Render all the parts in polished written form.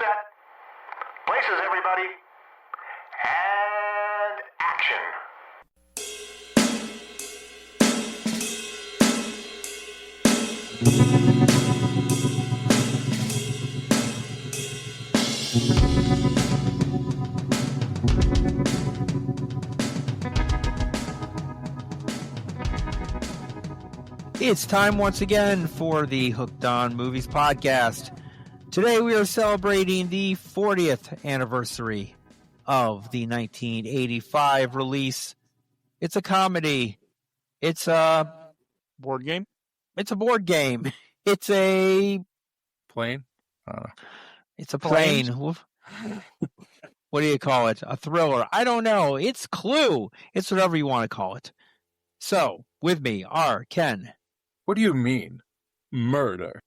Set. Places, everybody. And action. It's time once again for the Hooked on Movies podcast. Today we are celebrating the 40th anniversary of the 1985 release. It's a comedy. It's a board game. It's a board game. It's a plane. It's a plane. What do you call it? A thriller. I don't know. It's Clue. It's whatever you want to call it. So, with me are Ken. What do you mean? Murder.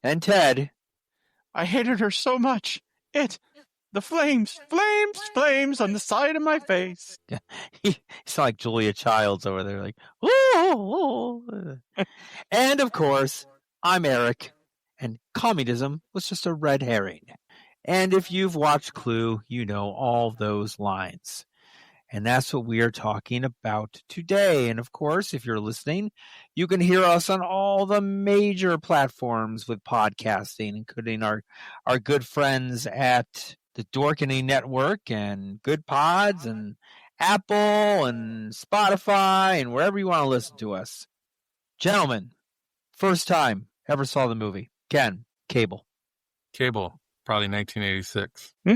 And Ted. I hated her so much. The flames on the side of my face. Yeah, he's like Julia Childs over there, like, ooh. And of course, I'm Eric, and communism was just a red herring. And if you've watched Clue, you know all those lines. And that's what we are talking about today. And of course, if you're listening, you can hear us on all the major platforms with podcasting, including our good friends at the Dorkening Network and Good Pods and Apple and Spotify and wherever you want to listen to us. Gentlemen, first time ever saw the movie. Ken, Cable, probably 1986. Yeah,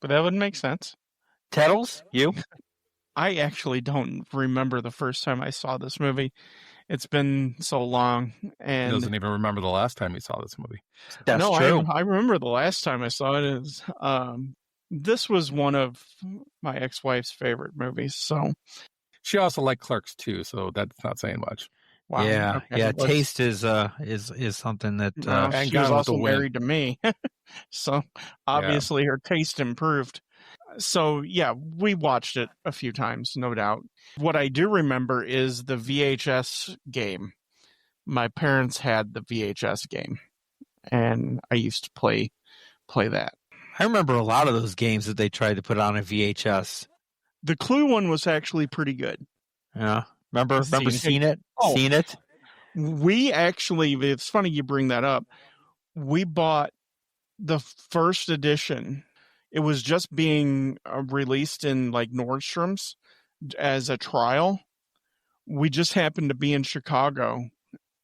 but that would make sense. Teddles, you? I actually don't remember the first time I saw this movie. It's been so long. And He doesn't even remember the last time he saw this movie. That's true. I remember the last time I saw it is this was one of my ex-wife's favorite movies. So she also liked Clerks too, so that's not saying much. Wow. Yeah, Okay. yeah. Taste is something that and she Gone was with also the Wind. married to me, so obviously her taste improved. So yeah, we watched it a few times, no doubt. What I do remember is the VHS game. My parents had the VHS game, and I used to play that. I remember a lot of those games that they tried to put on a VHS. The Clue one was actually pretty good. Yeah, remember seeing it? Oh. Seeing it? We actually, it's funny you bring that up. We bought the first edition. It was just being released in like Nordstrom's as a trial. We just happened to be in Chicago,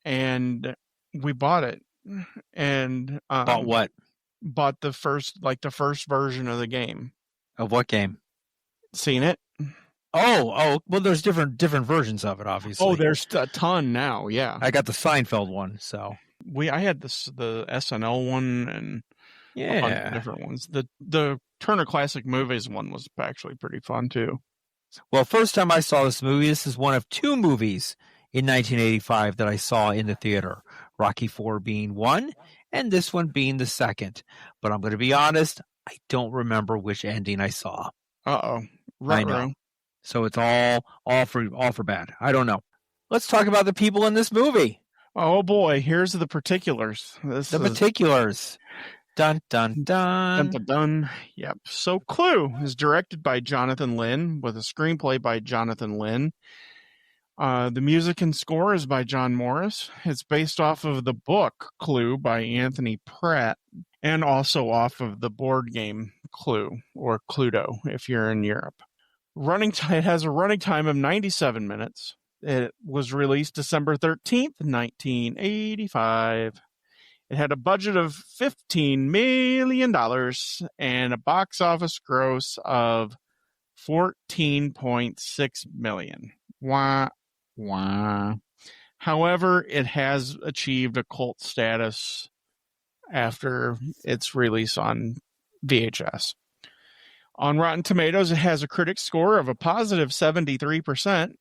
and we bought it. And Bought what? Bought the first version of the game. Of what game? Seen it? Oh, well, there's different versions of it, obviously. Oh, there's a ton now. Yeah, I got the Seinfeld one, so I had the SNL one and a bunch of different ones. The Turner Classic Movies one was actually pretty fun too. Well, first time I saw this movie, this is one of two movies in 1985 that I saw in the theater. Rocky IV being one, and this one being the second. But I'm going to be honest, I don't remember which ending I saw. Uh-oh. I know. So it's all for bad. I don't know. Let's talk about the people in this movie. Oh boy, here's the particulars. Particulars. Dun, dun, dun. Dun, dun, dun. Yep. So Clue is directed by Jonathan Lynn with a screenplay by Jonathan Lynn. The music and score is by John Morris. It's based off of the book Clue by Anthony Pratt and also off of the board game Clue or Cluedo if you're in Europe. It has a running time of 97 minutes. It was released December 13th, 1985. It had a budget of $15 million and a box office gross of $14.6 million. Wah, wah. However, it has achieved a cult status after its release on VHS. On Rotten Tomatoes, it has a critic score of a positive 73%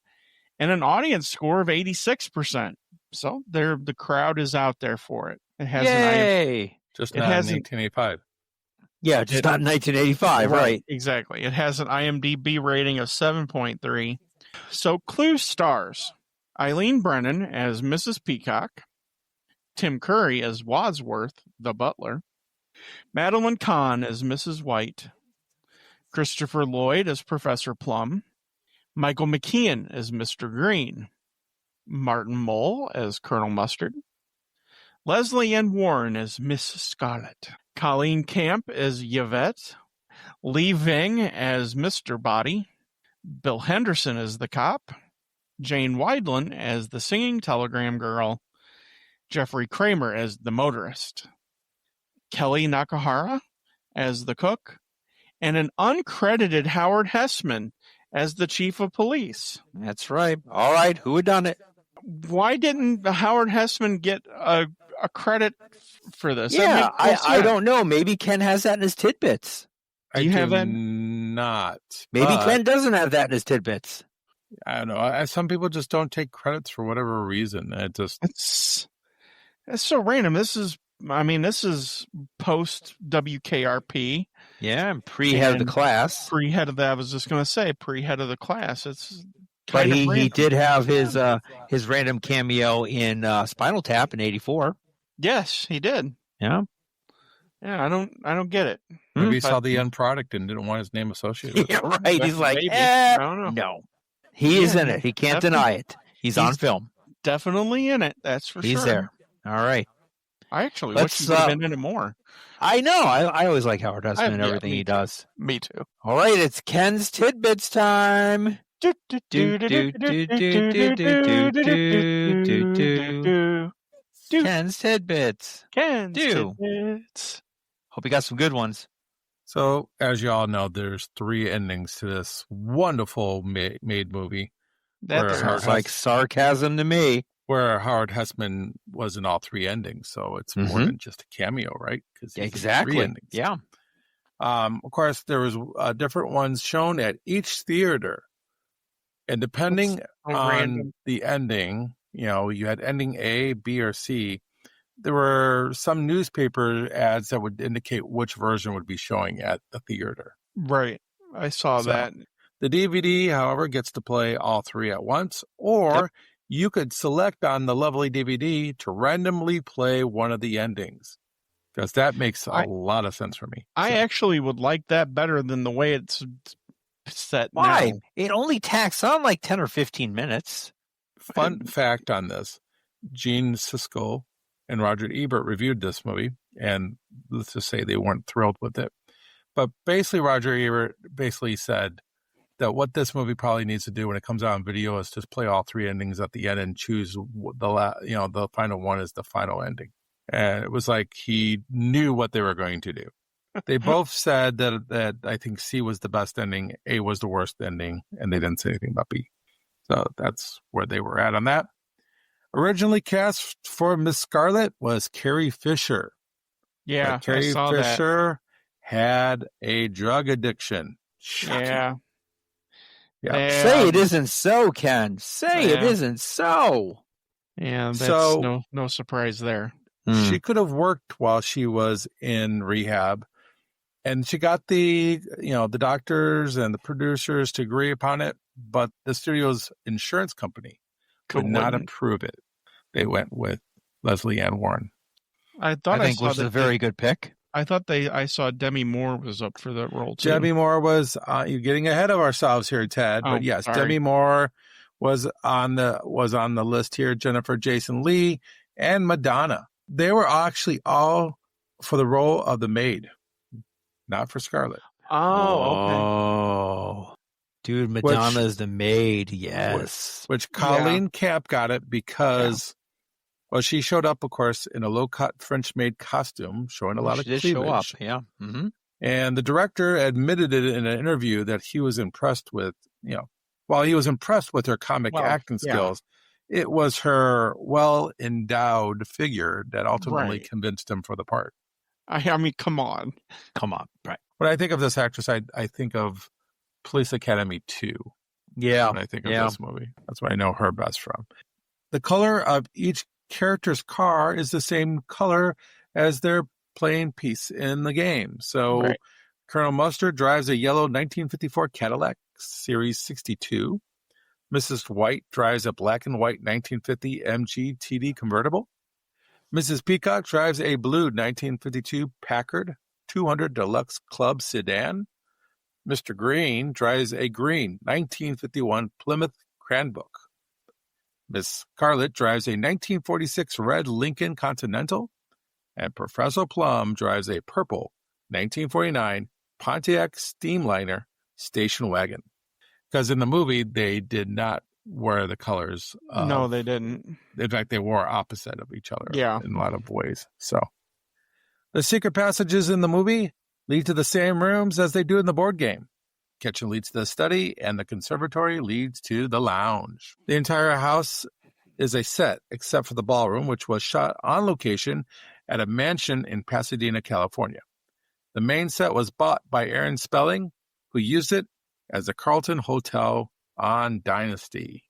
and an audience score of 86%. So the crowd is out there for it. It has Just not in 1985. Yeah, just not in 1985, right? Exactly. It has an IMDb rating of 7.3. So Clue stars Eileen Brennan as Mrs. Peacock, Tim Curry as Wadsworth, the butler, Madeline Kahn as Mrs. White. Christopher Lloyd as Professor Plum. Michael McKean as Mr. Green. Martin Mull as Colonel Mustard. Leslie Ann Warren as Miss Scarlet. Colleen Camp as Yvette. Lee Ving as Mr. Body. Bill Henderson as the cop. Jane Weidland as the singing telegram girl. Jeffrey Kramer as the motorist. Kelly Nakahara as the cook. And an uncredited Howard Hessman as the chief of police. That's right. All right. Who had done it? Why didn't Howard Hessman get a credit for this? Yeah, I don't know. Maybe Ken has that in his tidbits. Do you have that? Not. Maybe but Ken doesn't have that in his tidbits. I don't know. Some people just don't take credits for whatever reason. It's so random. This is post WKRP. Yeah, pre-head of the class. Pre-head of that. I was just going to say pre-head of the class. It's But kind of he random. did have his random cameo in Spinal Tap in '84. Yes, he did. Yeah. Yeah, I don't get it. Maybe he But- saw the end product and didn't want his name associated with it. Yeah, right. He's like, Maybe. I don't know. no. He is Yeah, in it. He can't definitely. deny it. He's on film. Definitely in it. That's for He's sure. there. All right. I actually Let's, wish he would have been in it more. I know. I always like Howard Hessman and Yeah, everything me he too. does. Me too. All right. It's Ken's Tidbits time. Ken's Tidbits. Ken's Do. tidbits. Hope you got some good ones. So, as you all know, there's 3 endings to this wonderful made movie That Where sounds Sounds like sarcasm to me. where Howard Hessman was in all 3 endings. So it's more Mhm. than just a cameo, right? 'Cause he's in 3 Exactly. endings. Yeah. Of course, there was different ones shown at each theater. And depending so on random. the ending, you had ending A, B, or C. There were some newspaper ads that would indicate which version would be showing at the theater. Right. I saw So- that. The DVD, however, gets to play all 3 at once, or you could select on the lovely DVD to randomly play one of the endings, because that makes a lot of sense for me. I So- actually would like that better than the way it's set Why? now. It only tacks on like 10 or 15 minutes. Fun fact on this: Gene Siskel and Roger Ebert reviewed this movie, and let's just say they weren't thrilled with it. But basically, Roger Ebert basically said that what this movie probably needs to do when it comes out on video is just play all 3 endings at the end and choose the final one is the final ending. And it was like he knew what they were going to do. They both said that I think C was the best ending, A was the worst ending, and they didn't say anything about B. So that's where they were at on that. Originally cast for Miss Scarlet was Carrie Fisher. Yeah, But Carrie I saw Fisher had a drug addiction. that. Yeah. Say it isn't so, Ken. Say it Yeah. isn't so. Yeah, that's So- no surprise there. She could have worked while she was in rehab, and she got the doctors and the producers to agree upon it, but the studio's insurance company could not Wouldn't. approve it. They went with Leslie Ann Warren. I thought I think saw was a that very good pick. I saw Demi Moore was up for that role too. Demi Moore was you're getting ahead of ourselves here, Ted. Oh, But yes, sorry. Demi Moore was on the list here. Jennifer Jason Leigh and Madonna. They were actually all for the role of the maid, not for Scarlett. Oh, okay. Oh. Dude, Madonna's the maid. Yes. Which Colleen Camp got it because, well, she showed up, of course, in a low-cut French-maid costume, showing a lot of She did cleavage. show up. Yeah. Mm-hmm. And the director admitted it in an interview that he was impressed with, while he was impressed with her comic Well, acting yeah. skills, it was her well-endowed figure that ultimately Right. convinced him for the part. I mean, come on. Come on. Right. When I think of this actress, I think of Police Academy 2. Yeah. When I think of yeah. this movie, that's what I know her best from. The color of each character's car is the same color as their playing piece in the game. So Right. Colonel Mustard drives a yellow 1954 Cadillac Series 62. Mrs. White drives a black and white 1950 MG TD convertible. Mrs. Peacock drives a blue 1952 Packard 200 Deluxe Club sedan. Mr. Green drives a green 1951 Plymouth Cranbrook. Miss Scarlet drives a 1946 red Lincoln Continental. And Professor Plum drives a purple 1949 Pontiac Steamliner station wagon. Because in the movie, they did not wear the colors. No, they didn't. In fact, they wore opposite of each other Yeah. in a lot of ways. So the secret passages in the movie lead to the same rooms as they do in the board game. Kitchen leads to the study, and the conservatory leads to the lounge. The entire house is a set, except for the ballroom, which was shot on location at a mansion in Pasadena, California. The main set was bought by Aaron Spelling, who used it as the Carlton Hotel on Dynasty.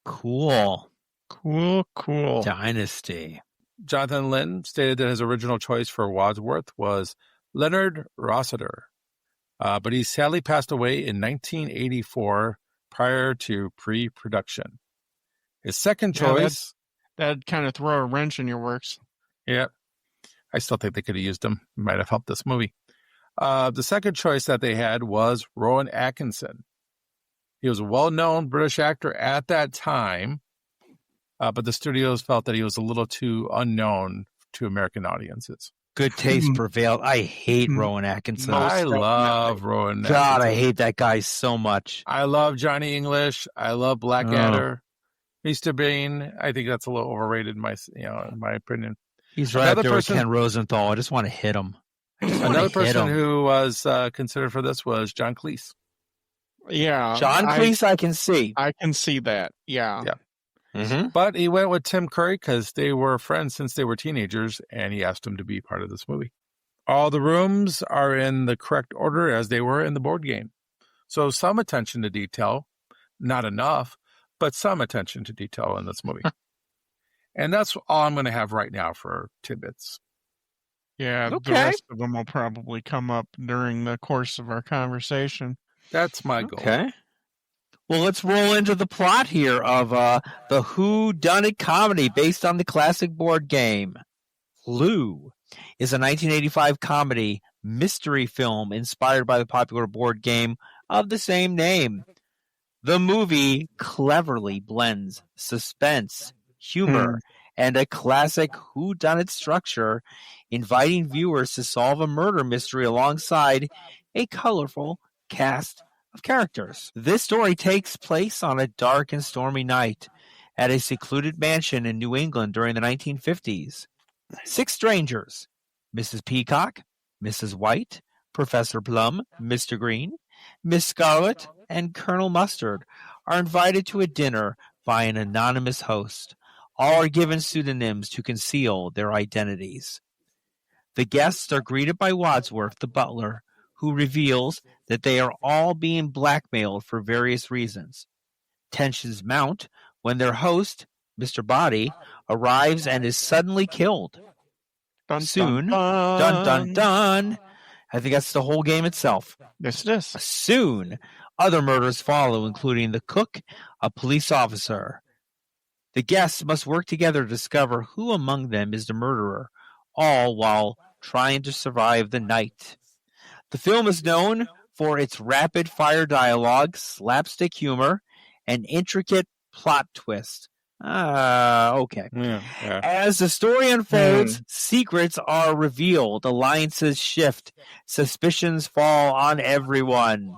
Cool. Cool. Dynasty. Jonathan Lynn stated that his original choice for Wadsworth was Leonard Rossiter, but he sadly passed away in 1984 prior to pre-production. His second choice... That'd kind of throw a wrench in your works. Yeah, I still think they could have used him. Might have helped this movie. The second choice that they had was Rowan Atkinson. He was a well-known British actor at that time, but the studios felt that he was a little too unknown to American audiences. Good taste prevailed. I hate Rowan Atkinson. I love Rowan God, Atkinson. I hate that guy so much. I love Johnny English. I love Blackadder. Mr. Bean. I think that's a little overrated, in my opinion. He's right up there with Ken Rosenthal. I just want to hit him. Another person who was considered for this was John Cleese. Yeah. John Cleese, I can see. I can see that. Yeah. Mm-hmm. But he went with Tim Curry because they were friends since they were teenagers, and he asked him to be part of this movie. All the rooms are in the correct order as they were in the board game. So some attention to detail, not enough, but some attention to detail in this movie. And that's all I'm going to have right now for tidbits. Yeah, the rest of them will probably come up during the course of our conversation. That's my goal. Okay. Well, let's roll into the plot here of the whodunit comedy based on the classic board game. Lou is a 1985 comedy mystery film inspired by the popular board game of the same name. The movie cleverly blends suspense, humor, and a classic whodunit structure, inviting viewers to solve a murder mystery alongside a colorful cast of characters. This story takes place on a dark and stormy night at a secluded mansion in New England during the 1950s. 6 strangers, Mrs. Peacock, Mrs. White, Professor Plum, Mr. Green, Miss Scarlet, and Colonel Mustard, are invited to a dinner by an anonymous host. All are given pseudonyms to conceal their identities. The guests are greeted by Wadsworth, the butler, who reveals that they are all being blackmailed for various reasons. Tensions mount when their host, Mr. Body, arrives and is suddenly killed. Soon, dun dun dun, I think that's the whole game itself. Yes, it is. Soon, other murders follow, including the cook, a police officer. The guests must work together to discover who among them is the murderer, all while trying to survive the night. The film is known for its rapid-fire dialogue, slapstick humor, and intricate plot twist. Okay. Yeah. As the story unfolds, secrets are revealed, alliances shift, suspicions fall on everyone.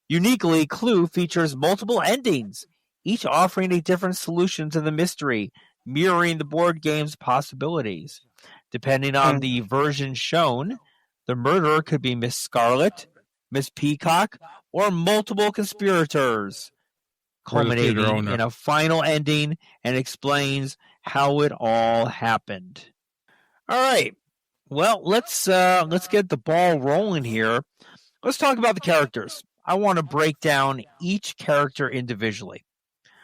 Uniquely, Clue features multiple endings, each offering a different solution to the mystery, mirroring the board game's possibilities. Depending on the version shown, the murderer could be Miss Scarlet, Miss Peacock, or multiple conspirators, culminating in a final ending and explains how it all happened. All right. Well, let's get the ball rolling here. Let's talk about the characters. I want to break down each character individually.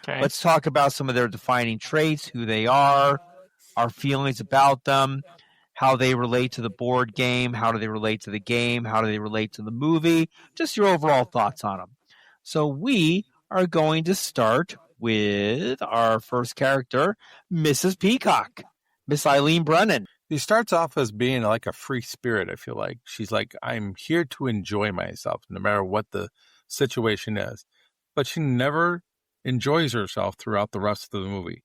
Okay. Let's talk about some of their defining traits, who they are, our feelings about them, how they relate to the board game, how do they relate to the game, how do they relate to the movie, just your overall thoughts on them. So we are going to start with our first character, Mrs. Peacock. Miss Eileen Brennan. He starts off as being like a free spirit, I feel like. She's like, I'm here to enjoy myself, no matter what the situation is. But she never enjoys herself throughout the rest of the movie.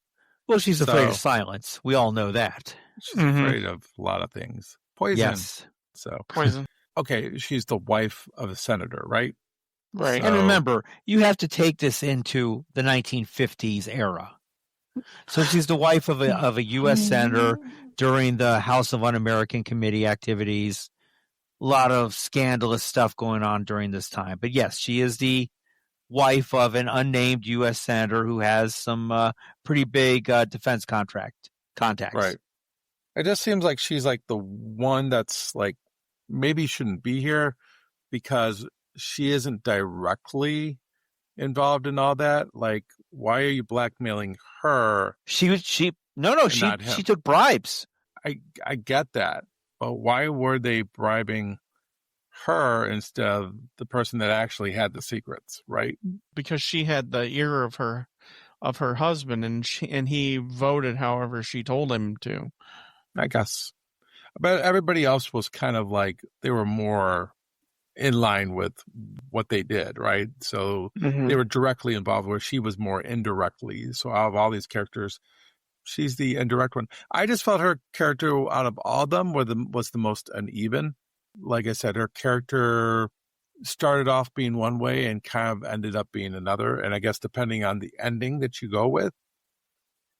Well, she's afraid of silence. We all know that. She's afraid of a lot of things. Poison. Yes. So Poison. Okay, she's the wife of a senator, right? Right. And remember, you have to take this into the 1950s era. So she's the wife of a U.S. senator during the House of Un-American Committee activities. A lot of scandalous stuff going on during this time. But yes, she is the wife of an unnamed U.S. senator who has some pretty big defense contacts. Right. It just seems like she's like the one that's like maybe shouldn't be here because she isn't directly involved in all that. Like, why are you blackmailing her? She took bribes. I get that, but why were they bribing her instead of the person that actually had the secrets, right? Because she had the ear of her husband, and he voted however she told him to. I guess. But everybody else was kind of like they were more in line with what they did, right? So they were directly involved, where she was more indirectly. So out of all these characters, she's the indirect one. I just felt her character out of all of them was the most uneven. Like I said, her character started off being one way and kind of ended up being another. And I guess depending on the ending that you go with,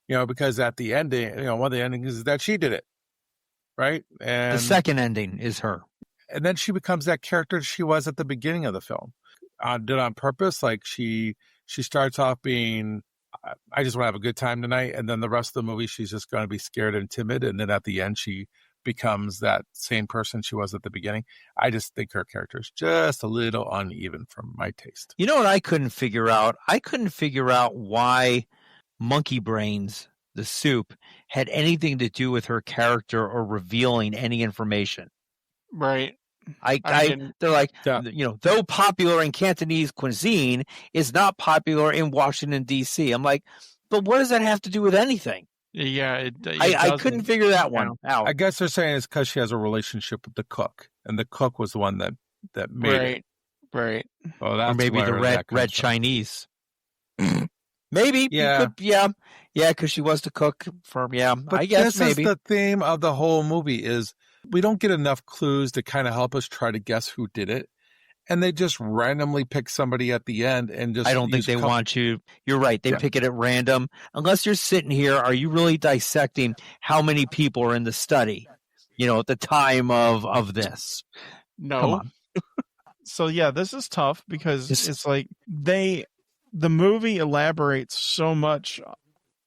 because at the ending, one of the endings is that she did it, right? And the second ending is her. And then she becomes that character she was at the beginning of the film. Did on purpose. Like she starts off being, I just want to have a good time tonight. And then the rest of the movie, she's just going to be scared and timid. And then at the end, she becomes that same person she was at the beginning. I just think her character is just a little uneven from my taste. You know what I couldn't figure out? I couldn't figure out why Monkey Brains, the soup, had anything to do with her character or revealing any information. Right. They're like, though popular in Cantonese cuisine, is not popular in Washington, D.C. I'm like, but what does that have to do with anything? Yeah, I couldn't figure that one out. I guess they're saying it's because she has a relationship with the cook, and the cook was the one that made it. Right. Oh, that's or maybe the red Chinese. Maybe. Yeah. Because she was the cook for, But I guess this maybe. Is the theme of the whole movie is we don't get enough clues to kind of help us try to guess who did it. And they just randomly pick somebody at the end and just. I don't think they want you. You're right. They pick it at random. Unless you're sitting here, are you really dissecting how many people are in the study? At the time of this. No. Come on. So this is tough because it's like the movie elaborates so much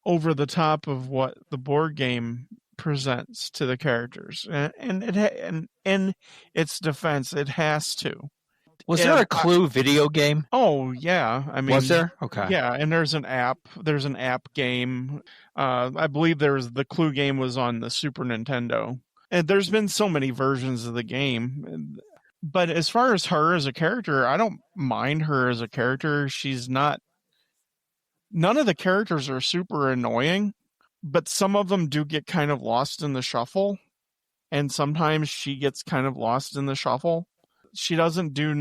over the top of what the board game presents to the characters, and in its defense, it has to. Was there a Clue video game? Oh yeah, I mean, was there? Okay, yeah, and there's an app. There's an app game. I believe the Clue game was on the Super Nintendo, and there's been so many versions of the game. But as far as her as a character, I don't mind her as a character. She's not. None of the characters are super annoying, but some of them do get kind of lost in the shuffle, and sometimes she gets kind of lost in the shuffle. She doesn't do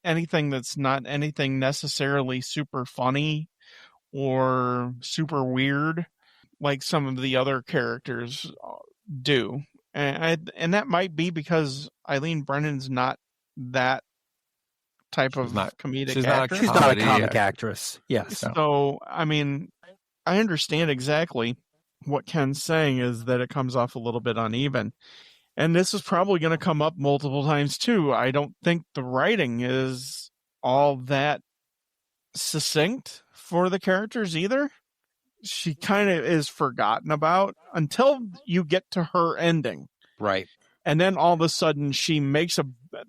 anything that's not anything necessarily super funny or super weird like some of the other characters do. And that might be because Eileen Brennan's not that type of comedic actress. She's not a comic actress. Yes. So, I mean, I understand exactly what Ken's saying is that it comes off a little bit uneven. And this is probably going to come up multiple times too. I don't think the writing is all that succinct for the characters either. She kind of is forgotten about until you get to her ending. Right. And then all of a sudden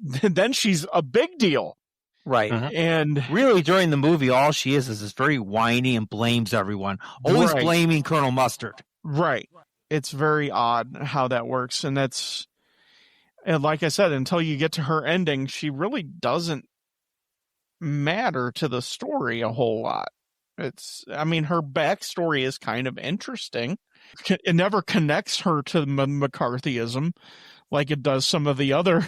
then she's a big deal. Right. And really during the movie, all she is very whiny and blames everyone. Always blaming Colonel Mustard. Right. It's very odd how that works. And like I said, until you get to her ending, she really doesn't matter to the story a whole lot. I mean, her backstory is kind of interesting. It never connects her to McCarthyism like it does some of the other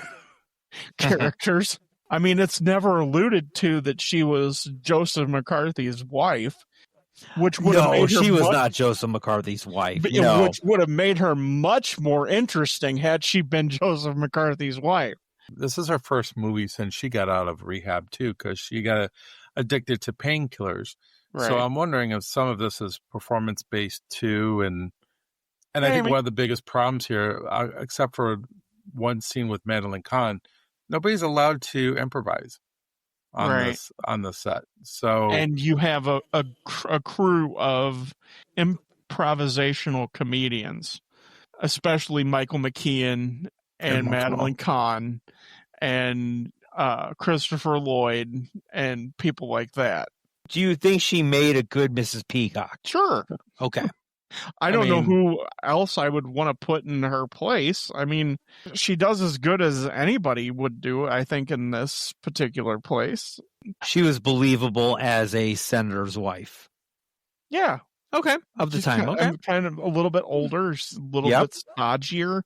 characters. I mean, it's never alluded to that she was Joseph McCarthy's wife, which would have made her she was not Joseph McCarthy's wife. which would have made her much more interesting had she been Joseph McCarthy's wife. This is her first movie since she got out of rehab too, because she got addicted to painkillers. Right. So I'm wondering if some of this is performance based too, and I think one of the biggest problems here, except for one scene with Madeline Kahn, nobody's allowed to improvise on the set. So, and you have a crew of improvisational comedians, especially Michael McKean and Madeline Kahn and Christopher Lloyd and people like that. Do you think she made a good Mrs. Peacock? Sure. Okay. I don't know who else I would want to put in her place. I mean, she does as good as anybody would do, I think, in this particular place. She was believable as a senator's wife. Yeah. Okay. Of the time. Okay. Kind of a little bit older, a little bit stodgier,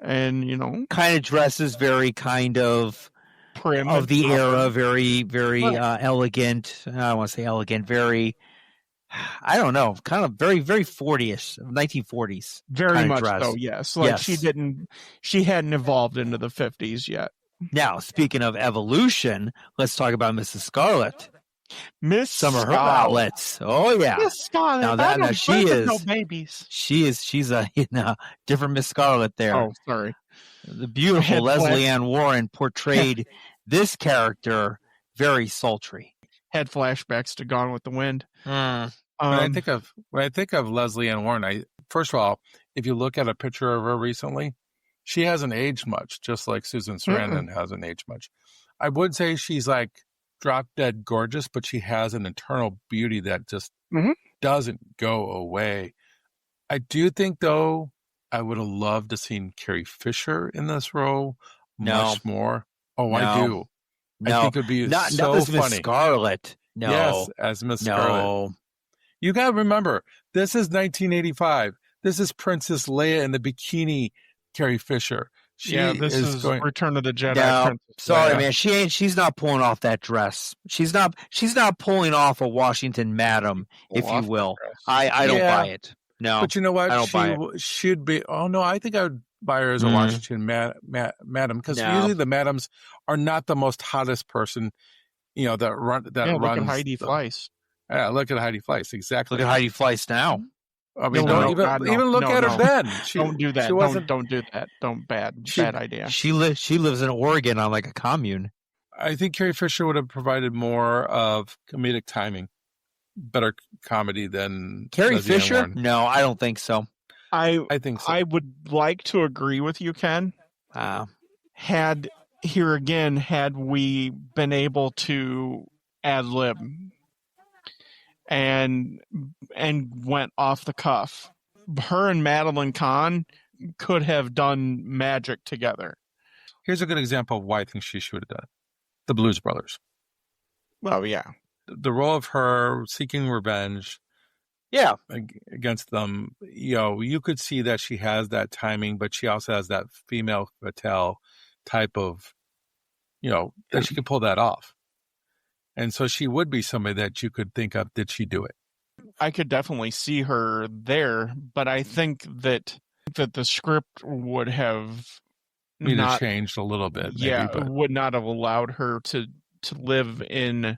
and, kind of dresses very kind of prim of the era, very, very elegant. I don't want to say elegant, very... I don't know, kind of very, very 40-ish, 1940s. Very much dress. so, yes. Like she hadn't evolved into the 50s yet. Now, speaking of evolution, let's talk about Mrs. Scarlet. Some of her Scarlet. outlets. Oh, yeah. Miss Scarlet. Now she is. No babies. She's a different Miss Scarlet there. Oh, sorry. The beautiful Leslie Ann Warren portrayed this character very sultry. Had flashbacks to Gone with the Wind. When I think of Leslie Ann Warren, first of all, if you look at a picture of her recently, she hasn't aged much, just like Susan Sarandon hasn't aged much. I would say she's like drop dead gorgeous, but she has an internal beauty that just doesn't go away. I do think, though, I would have loved to seen Carrie Fisher in this role much more. Oh, no. I do. No. I think it would be not so as funny. Miss Scarlet. No. Yes, as Miss Scarlet. You got to remember, this is 1985. This is Princess Leia in the bikini, Carrie Fisher. This is Return of the Jedi. No, sorry, man. She's not pulling off that dress. She's not pulling off a Washington madam, if you will. I don't buy it. No. But you know what? I don't buy it. Should be. Oh, no, I think I would buy her as a Washington madam, because usually the madams are not the most hottest person, that runs. Look at Heidi Fleiss. Yeah, look at Heidi Fleiss. Exactly. Look at Heidi Fleiss now. I mean, even look at her then. Don't do that. Don't do that. Bad idea. She lives in Oregon on like a commune. I think Carrie Fisher would have provided more of comedic timing, better comedy than Carrie Leslie Ann Fisher. Warren. No, I don't think so. I think so. I would like to agree with you, Ken. Had we been able to ad lib and went off the cuff, her and Madeline Kahn could have done magic together. Here's a good example of why I think she should have done it. The Blues Brothers. Well, yeah. The role of her seeking revenge against them, you could see that she has that timing, but she also has that female fatale type of, that she could pull that off. And so she would be somebody that you could think of, did she do it? I could definitely see her there, but I think that the script would have not changed a little bit. Maybe, would not have allowed her to live in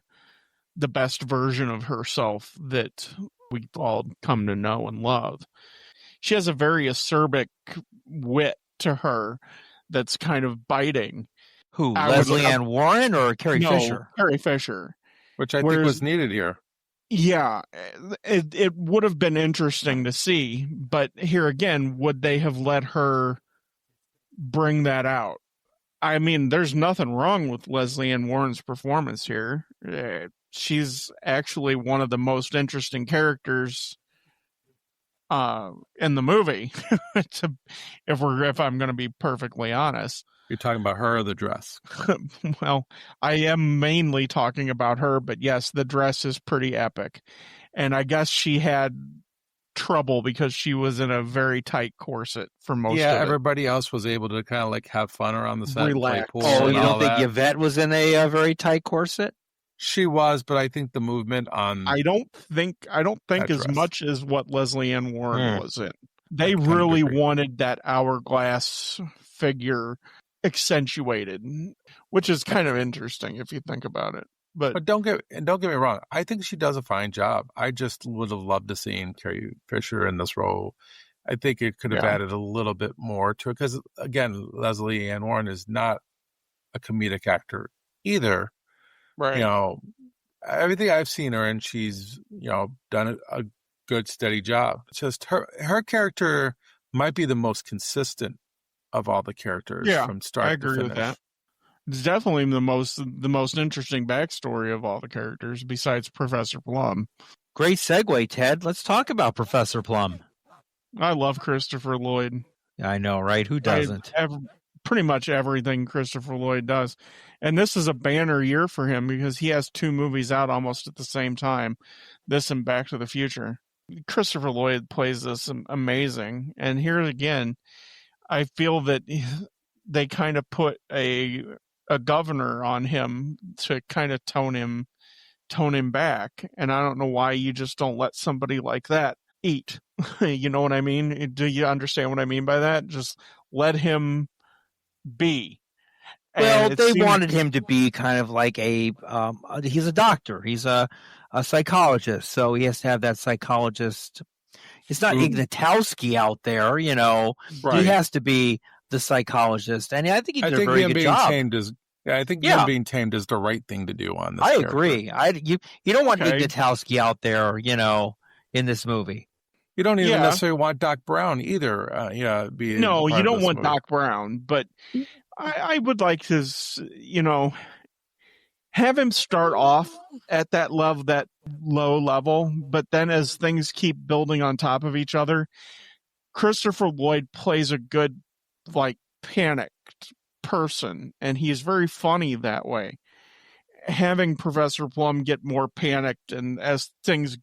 the best version of herself that we've all come to know and love. She has a very acerbic wit to her that's kind of biting. Who, Leslie Ann Warren or Carrie Fisher? Carrie Fisher. Which I think was needed here. Yeah, it would have been interesting to see, but here again, would they have let her bring that out? I mean, there's nothing wrong with Leslie Ann Warren's performance here. She's actually one of the most interesting characters in the movie, if I'm going to be perfectly honest. You're talking about her or the dress? Well, I am mainly talking about her, but yes, the dress is pretty epic. And I guess she had trouble because she was in a very tight corset for most Yeah, of it. everybody else was able to kind of like have fun around the set, Relax. and play pool, Oh, and you all don't think that. Yvette was in a very tight corset? She was, but I think the movement on I don't think That as dress. much as what Leslie Ann Warren was in. They I kind of really agree. wanted that hourglass figure accentuated, which is kind of interesting if you think about it. But don't get me wrong. I think she does a fine job. I just would have loved to see Carrie Fisher in this role. I think it could have Yeah. added a little bit more to it because, again, Leslie Ann Warren is not a comedic actor either. right. You know, everything I've seen her in, she's done a good, steady job. It's just her character might be the most consistent of all the characters from start I to agree finish. with that. It's definitely the most interesting backstory of all the characters besides Professor Plum. Great segue, Ted. Let's talk about Professor Plum. I love Christopher Lloyd. I know, right? Who doesn't? Pretty much everything Christopher Lloyd does. And this is a banner year for him because he has 2 movies out almost at the same time, this and Back to the Future. Christopher Lloyd plays this amazing. And here again, I feel that they kind of put a governor on him to kind of tone him back. And I don't know why you just don't let somebody like that eat. You know what I mean? Do you understand what I mean by that? Just let him be. Well, And they wanted him to be kind of like he's a doctor. He's a psychologist. So he has to have that psychologist. It's not Ignatowski out there, you know. Right. He has to be the psychologist. And I think he did a very him good being job. tamed is him being tamed is the right thing to do on this. I character. agree. You don't want Okay. Ignatowski out there, you know, in this movie. You don't even Yeah. necessarily want Doc Brown either. Being No, part you of don't this want movie. Doc Brown, but I would like to, have him start off at that low level, but then as things keep building on top of each other, Christopher Lloyd plays a good, like, panicked person, and he's very funny that way. Having Professor Plum get more panicked and as things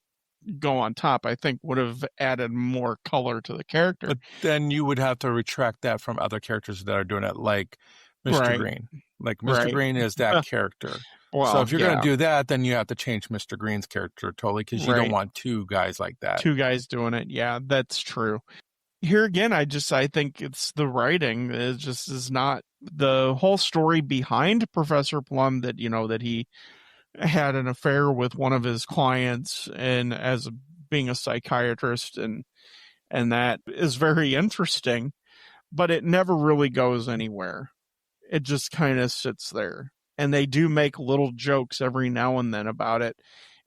go on top, I think would have added more color to the character. But then you would have to retract that from other characters that are doing it, like Mr. Right. Green. Like Mr. Right. Green is that character. Well, So if you're yeah. going to do that, then you have to change Mr. Green's character totally because you Right. don't want 2 guys like that. 2 guys doing it. Yeah, that's true. Here again, I think it's the writing. It just is not the whole story behind Professor Plum that he had an affair with one of his clients and as being a psychiatrist and that is very interesting, but it never really goes anywhere. It just kind of sits there. And they do make little jokes every now and then about it.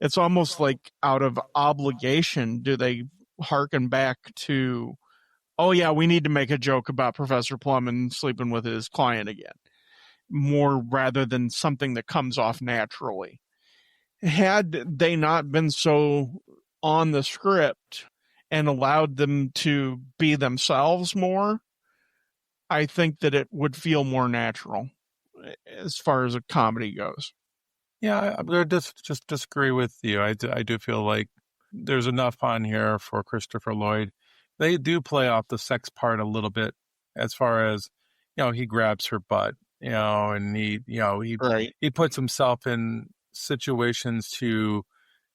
It's almost like out of obligation do they harken back to, oh yeah, we need to make a joke about Professor Plum and sleeping with his client again, more rather than something that comes off naturally. Had they not been so on the script and allowed them to be themselves more, I think that it would feel more natural as far as a comedy goes. Yeah, I'm going to just disagree with you. I do feel like there's enough on here for Christopher Lloyd. They do play off the sex part a little bit as far as, he grabs her butt, and he puts himself in situations to,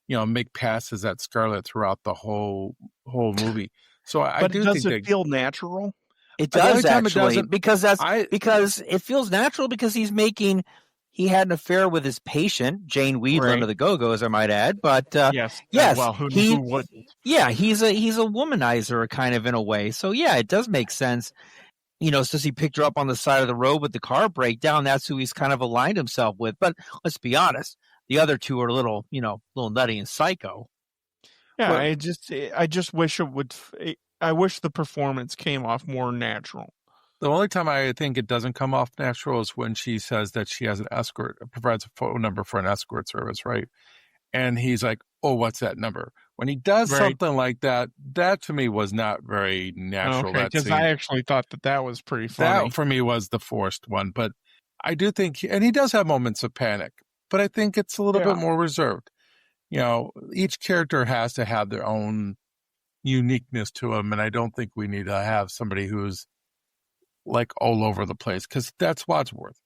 make passes at Scarlett throughout the whole movie. So I But do does think it feel natural? It The only does time it actually, doesn't- because it feels natural because he had an affair with his patient, Jane Weedland Right. of the Go-Go's, I might add. But Yes. yes, Well, who wouldn't? yeah, he's a womanizer kind of in a way. So yeah, it does make sense. Since he picked her up on the side of the road with the car breakdown, that's who he's kind of aligned himself with. But let's be honest, the other 2 are a little nutty and psycho. Yeah, Well- I just wish it would. I wish the performance came off more natural. the only time I think it doesn't come off natural is when she says that she has an escort, provides a phone number for an escort service, right? And he's like, "Oh, what's that number?" When he does Right. something like that, that to me was not very natural. Okay, that because scene. I actually thought that was pretty funny. That for me was the forced one, but I do think, and he does have moments of panic, but I think it's a little bit more reserved. Each character has to have their own uniqueness to them, and I don't think we need to have somebody who's like all over the place, because that's Wadsworth.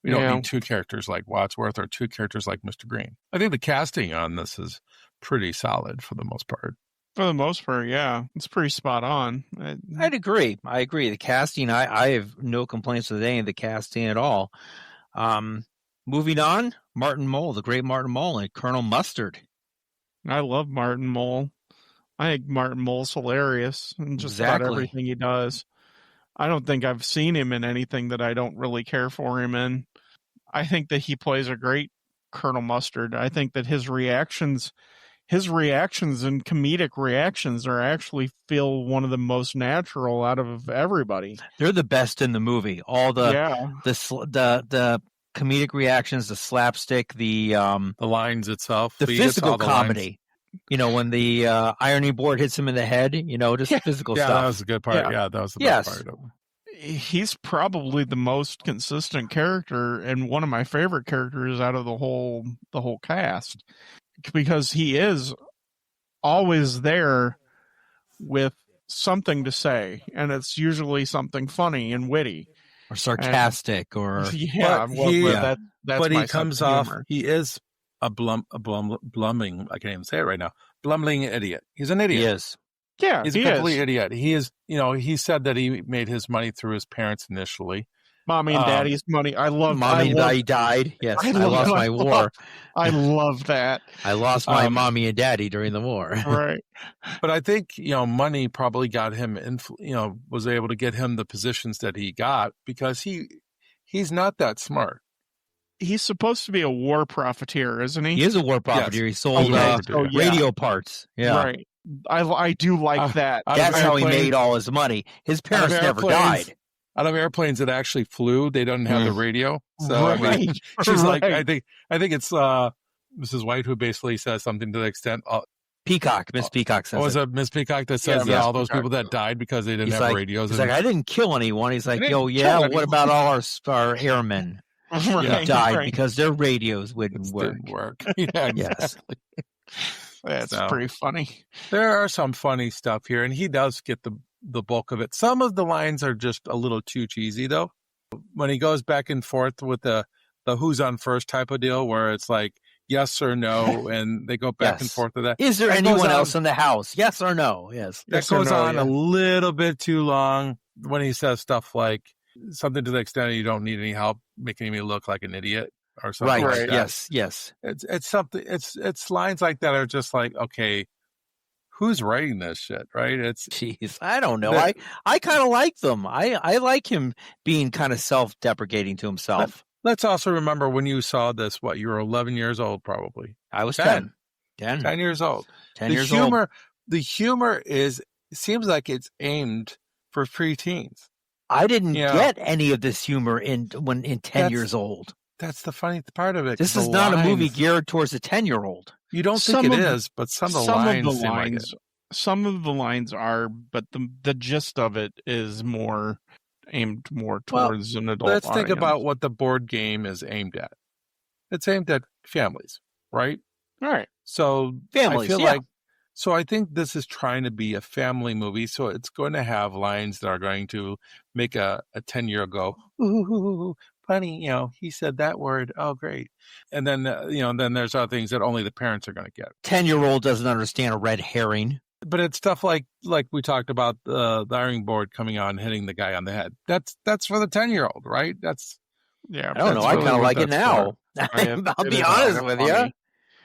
We don't need two characters like Wadsworth or two characters like Mr. Green. I think the casting on this is pretty solid for the most part. For the most part, yeah. It's pretty spot on. I'd agree. I agree. The casting, I have no complaints with any of the casting at all. Moving on, Martin Mull, the great Martin Mull, and Colonel Mustard. I love Martin Mull. I think Martin Mull's hilarious and just about everything he does. I don't think I've seen him in anything that I don't really care for him in. I think that he plays a great Colonel Mustard. I think that his reactions and comedic reactions are actually feel one of the most natural out of everybody. They're the best in the movie. All the comedic reactions, the slapstick, the lines itself, the physical comedy. When the ironing board hits him in the head, just physical stuff. Yeah, that was a good part. Yeah, that was the best part of it. He's probably the most consistent character and one of my favorite characters out of the whole cast, because he is always there with something to say, and it's usually something funny and witty or sarcastic, but he comes off. He is a blumbling. I can't even say it right now. Blumbling idiot. He's an idiot. He is. Yeah, he's a complete idiot. He is. He said that he made his money through his parents initially. Mommy and daddy's money. I love mommy and daddy died. Yes, I lost my war. I love that. I lost my mommy and daddy during the war. Right. But I think, money probably got him, was able to get him the positions that he got, because he's not that smart. He's supposed to be a war profiteer, isn't he? He is a war profiteer. Yes. He sold radio parts. Yeah. Right. I do like that. That's how he made all his money. His parents never died. Out of airplanes that actually flew, they don't have the radio. So right. She's like, I think it's Mrs. White who basically says something to the extent. Peacock, Miss Peacock says. Was it Miss Peacock that says that all those people that died because they didn't have radios? He's like, I didn't kill anyone. He's like, what about all our airmen? Right, died because their radios wouldn't work. Didn't work. Yeah, exactly. That's pretty funny. There are some funny stuff here, and he does get the bulk of it. Some of the lines are just a little too cheesy, though. When he goes back and forth with the who's on first type of deal, where it's like yes or no, and they go back and forth with that. Is there anyone else in the house? Yes or no? Yes. That goes on a little bit too long when he says stuff like something to the extent you don't need any help, making me look like an idiot or something like that. Yes. It's something. It's lines like that are just like, okay, who's writing this shit, right? Jeez, I don't know. I kind of like them. I like him being kind of self-deprecating to himself. Let's also remember when you saw this, you were 11 years old, probably. I was 10. 10 years old. 10 years old. The humor seems like it's aimed for preteens. I didn't get any of this humor in 10 years old. That's the funny part of it. This is not a movie geared towards a 10-year-old. You don't think it is, but some of the lines some of the lines are, but the gist of it is aimed more towards an adult Let's audience. think about what the board game is aimed at. It's aimed at families, right? All right. So families, So I think this is trying to be a family movie, so it's going to have lines that are going to make a 10-year-old go, ooh, funny, he said that word. Oh, great. And then, then there's other things that only the parents are going to get. 10-year-old doesn't understand a red herring. But it's stuff like we talked about the ironing board coming on, hitting the guy on the head. That's for the 10-year-old, right? I don't know. I kind of like it now. I'll be honest with you.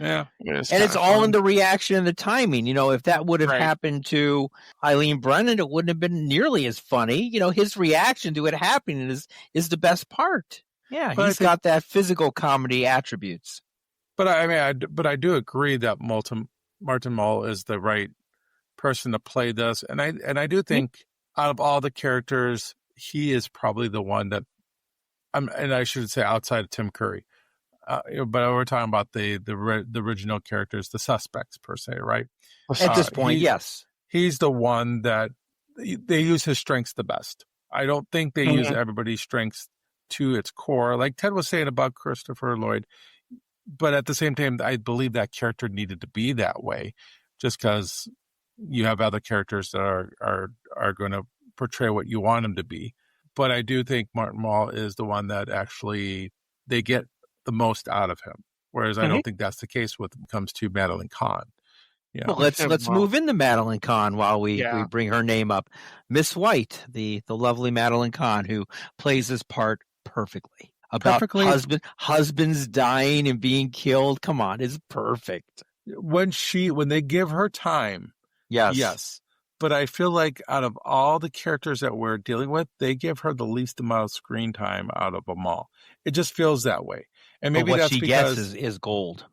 Yeah. And it's all in the reaction and the timing. If that would have happened to Eileen Brennan, it wouldn't have been nearly as funny. His reaction to it happening is the best part. Yeah, he's got that physical comedy attributes. But I do agree that Martin Mull is the right person to play this, and I do think out of all the characters, he is probably the one that and I should say outside of Tim Curry, but we're talking about the original characters, the suspects per se, right? At this point, yes. He's the one that they use his strengths the best. I don't think they use everybody's strengths to its core, like Ted was saying about Christopher Lloyd. But at the same time, I believe that character needed to be that way, just because you have other characters that are going to portray what you want them to be. But I do think Martin Mull is the one that actually they get the most out of him, whereas I don't think that's the case when it comes to Madeline Kahn. Yeah. Well, let's move into Madeline Kahn while we bring her name up. Miss White, the lovely Madeline Kahn, who plays this part perfectly. About husbands dying and being killed. Come on, it's perfect. When they give her time, yes. But I feel like out of all the characters that we're dealing with, they give her the least amount of screen time out of them all. It just feels that way. And maybe what that's she because gets is gold.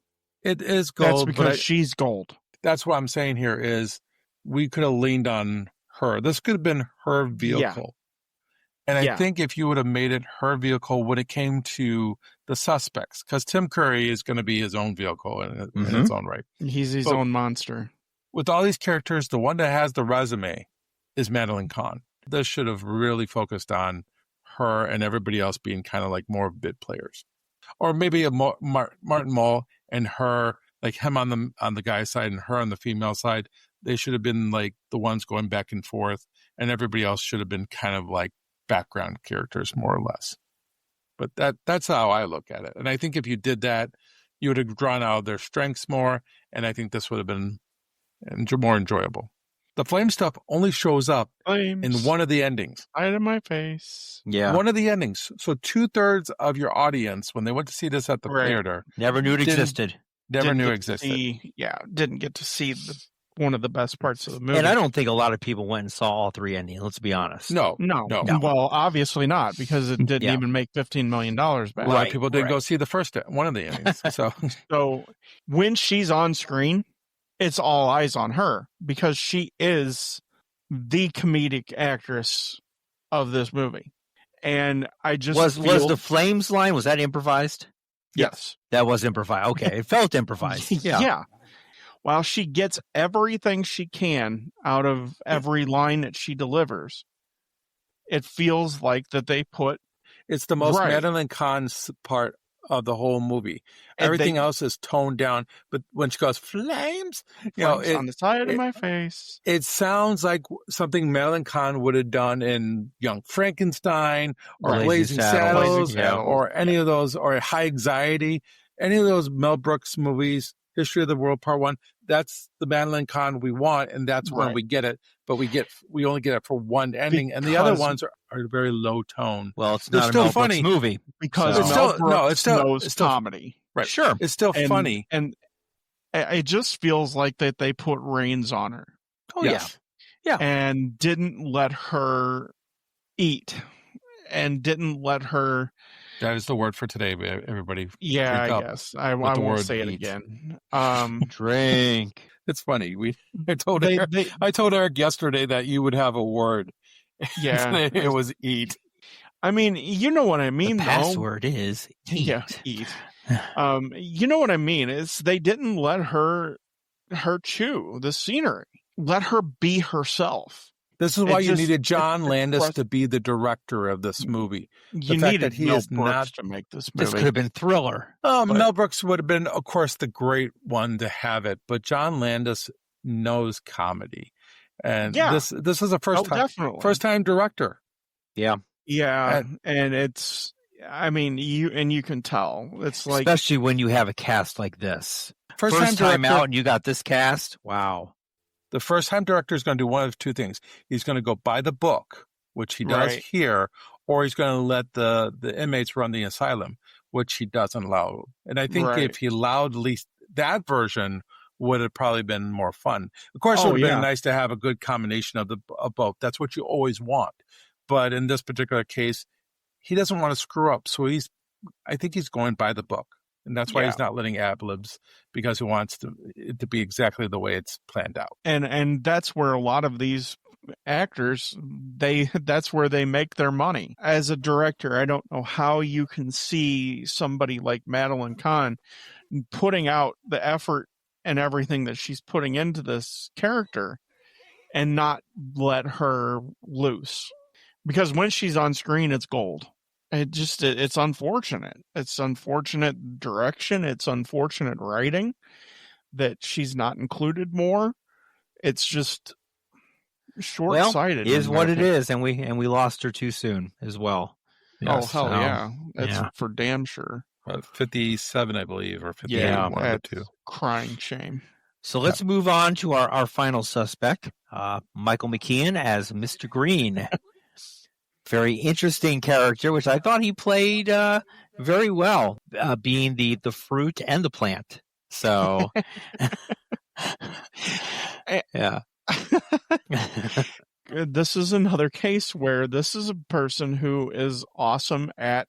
It is gold. That's because she's gold. That's what I'm saying here is we could have leaned on her. This could have been her vehicle. And I think if you would have made it her vehicle when it came to the suspects, because Tim Curry is going to be his own vehicle in its own right. He's his own monster. With all these characters, the one that has the resume is Madeline Kahn. This should have really focused on her and everybody else being kind of like more bit players. Or maybe Martin Mull and her, like him on the guy's side and her on the female side. They should have been like the ones going back and forth, and everybody else should have been kind of like background characters, more or less. But that's how I look at it. And I think if you did that, you would have drawn out their strengths more, and I think this would have been more enjoyable. The flame stuff only shows up in one of the endings. Right in my face. Yeah. One of the endings. So 2/3 of your audience, when they went to see this at the theater, never knew it existed. Didn't get to see one of the best parts of the movie. And I don't think a lot of people went and saw all three endings, let's be honest. No. Well, obviously not, because it didn't even make $15 million back. A lot of people didn't go see the first one of the endings. So when she's on screen, it's all eyes on her, because she is the comedic actress of this movie. And I just was the flames line, was that improvised? Yes. That was improvised. Okay. It felt improvised. Yeah. While she gets everything she can out of every line that she delivers, it feels like that they put... It's the most Madeline Kahn part of the whole movie. Everything else is toned down, but when she goes, flames, on the side of my face. It sounds like something Madeline Kahn would have done in Young Frankenstein or Blazing Saddles or any of those, or High Anxiety, any of those Mel Brooks movies, History of the World Part 1. That's the Madeline Kahn we want, and that's when we get it. But we only get it for one ending, and the other ones are very low tone. Well, it's not a Mel Brooks movie because it's still comedy. Right, sure, it's still funny, and it just feels like that they put reins on her. Oh yeah, and didn't let her eat, and didn't let her. That is the word for today, everybody. Yeah, I guess. I won't say it again. Drink. It's funny. I told Eric yesterday that you would have a word. Yeah. It was eat. I mean, you know what I mean, the password is eat. Yeah, eat. You know what I mean? Is they didn't let her chew the scenery. Let her be herself. This is why you needed John Landis to be the director of this movie. You needed Mel Brooks to make this movie. This could have been Thriller. Mel Brooks would have been, of course, the great one to have it, but John Landis knows comedy, and this is a first time director. Yeah, and it's. I mean, you can tell it's like, especially when you have a cast like this. First time out, and you got this cast. Wow. The first-time director is going to do one of two things. He's going to go by the book, which he does here, or he's going to let the inmates run the asylum, which he doesn't allow. And I think if he allowed at least that version, would have probably been more fun. Of course, it would have been nice to have a good combination of both. That's what you always want. But in this particular case, he doesn't want to screw up. So I think he's going by the book. And that's why he's not letting ad-libs, because he wants it to be exactly the way it's planned out. And that's where a lot of these actors, that's where they make their money. As a director, I don't know how you can see somebody like Madeline Kahn putting out the effort and everything that she's putting into this character and not let her loose. Because when she's on screen, it's gold. It's unfortunate. It's unfortunate direction. It's unfortunate writing that she's not included more. It's just short-sighted. Well, is what it is, and we lost her too soon as well. Yes, hell yeah. That's for damn sure. 57, I believe, or 58. Yeah, one of the two. Crying shame. So let's move on to our final suspect, Michael McKean as Mr. Green. Very interesting character, which I thought he played very well, being the fruit and the plant. So, yeah. This is another case where this is a person who is awesome at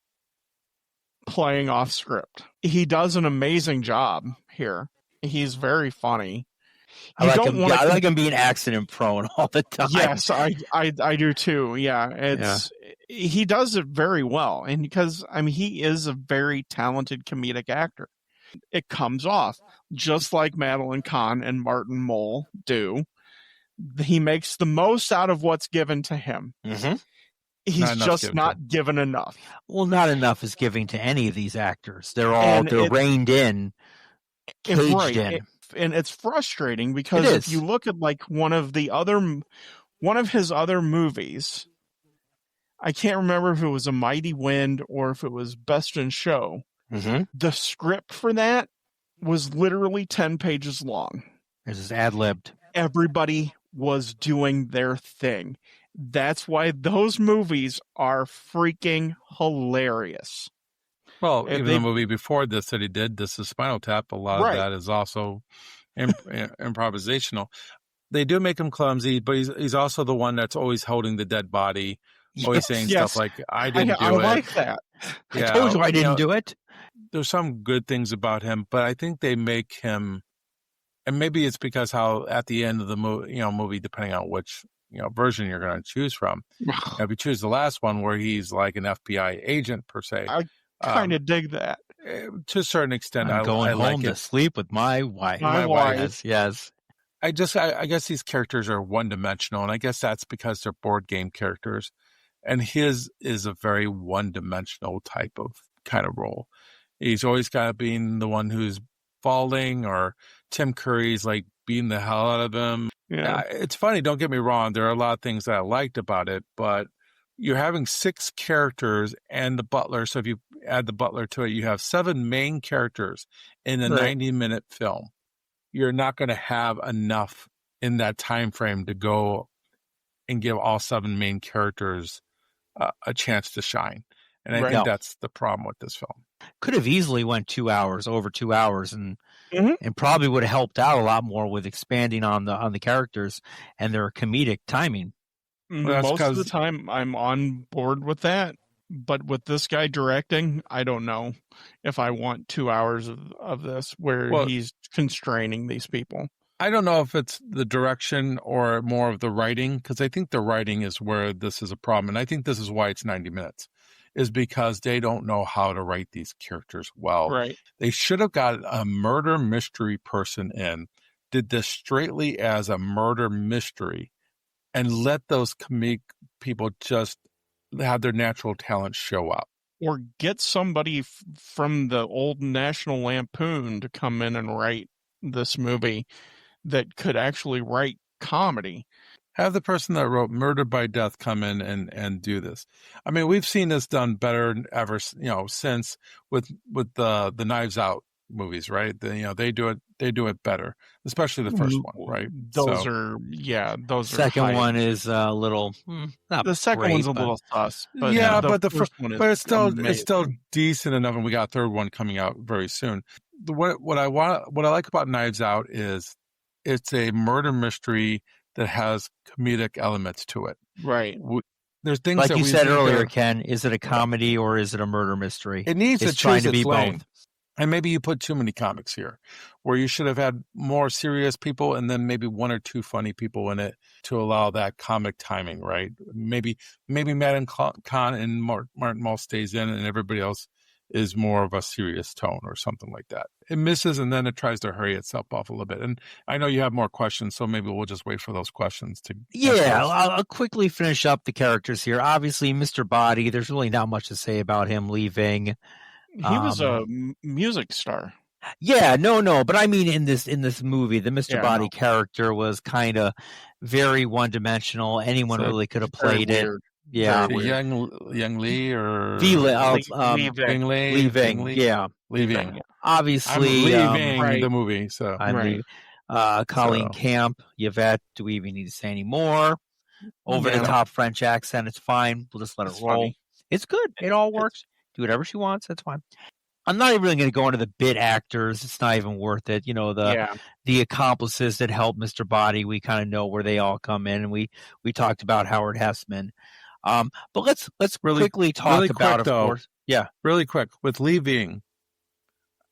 playing off script. He does an amazing job here. He's very funny. I like him being accident prone all the time. Yes, I do too. Yeah, he does it very well, and because he is a very talented comedic actor. It comes off just like Madeline Kahn and Martin Mull do. He makes the most out of what's given to him. Mm-hmm. He's just not given enough. Well, not enough is giving to any of these actors. They're reined in, caged in. And it's frustrating because if you look at like one of his other movies, I can't remember if it was A Mighty Wind or if it was Best in Show. Mm-hmm. The script for that was literally 10 pages long. This is ad-libbed. Everybody was doing their thing. That's why those movies are freaking hilarious. Well, even the movie before this that he did, This is Spinal Tap, a lot of that is also improvisational. They do make him clumsy, but he's also the one that's always holding the dead body, always saying stuff like, I didn't do it. I like that. I told you I didn't do it. There's some good things about him, but I think they make him, and maybe it's because how at the end of the movie, depending on which version you're going to choose from, if you choose the last one where he's like an FBI agent per se, I kind of dig that to a certain extent. I'm going home to sleep with my wife. My wife. Yes. I guess these characters are one-dimensional, and I guess that's because they're board game characters, and his is a very one-dimensional type of kind of role. He's always got to be the one who's falling, or Tim Curry's like beating the hell out of him. Yeah, it's funny. Don't get me wrong. There are a lot of things that I liked about it, but you're having 6 characters and the butler. So if you add the butler to it, you have 7 main characters in a 90-minute film. You're not going to have enough in that time frame to go and give all 7 main characters a chance to shine. And I think that's the problem with this film. Could have easily went 2 hours, over 2 hours, and probably would have helped out a lot more with expanding on the characters and their comedic timing. Well, most of the time, I'm on board with that. But with this guy directing, I don't know if I want 2 hours of this where he's constraining these people. I don't know if it's the direction or more of the writing, because I think the writing is where this is a problem. And I think this is why it's 90 minutes, is because they don't know how to write these characters well. Right. They should have got a murder mystery person in, did this straightly as a murder mystery, and let those comedic people just have their natural talent show up. Or get somebody from the old National Lampoon to come in and write this movie that could actually write comedy. Have the person that wrote Murder by Death come in and do this. I mean, we've seen this done better ever, since with the Knives Out movies, right? They do it better, especially the first one, right? Those are second one is a little not the second great, one's a little sus, but the first one it's still decent enough, and we got a third one coming out very soon. What I like about Knives Out is it's a murder mystery that has comedic elements to it. Right. There's things like that you said earlier, Ken. Is it a comedy or is it a murder mystery? It needs to trying choose to be its lane. both. And maybe you put too many comics here, where you should have had more serious people and then maybe one or two funny people in it to allow that comic timing, right? Maybe Madden Khan and Martin Mull stays in and everybody else is more of a serious tone or something like that. It misses and then it tries to hurry itself off a little bit. And I know you have more questions, so maybe we'll just wait for those questions to. Yeah, I'll quickly finish up the characters here. Obviously, Mr. Body, there's really not much to say about him leaving. He was a music star. Yeah, no, but I mean in this movie, the Mr. Yeah, Body no. character was kind of very one-dimensional. Anyone So really could have Very played it. weird. Yeah, Very weird. Young Lee or Leaving. leaving. Yeah, leaving. obviously, I'm leaving right. the movie. So I'm Right. leaving. Colleen So- Camp, Yvette. Do we even need to say any more? Over the Yeah. top French accent. It's fine. We'll just let it It's roll. funny. It's good. It all works. Do whatever she wants. That's fine. I'm not even really going to go into the bit actors. It's not even worth it. You know, the accomplices that help Mr. Body, we kind of know where they all come in, and we talked about Howard Hessman. But let's quickly talk really about, quick, of though. course. Yeah. really quick with leaving,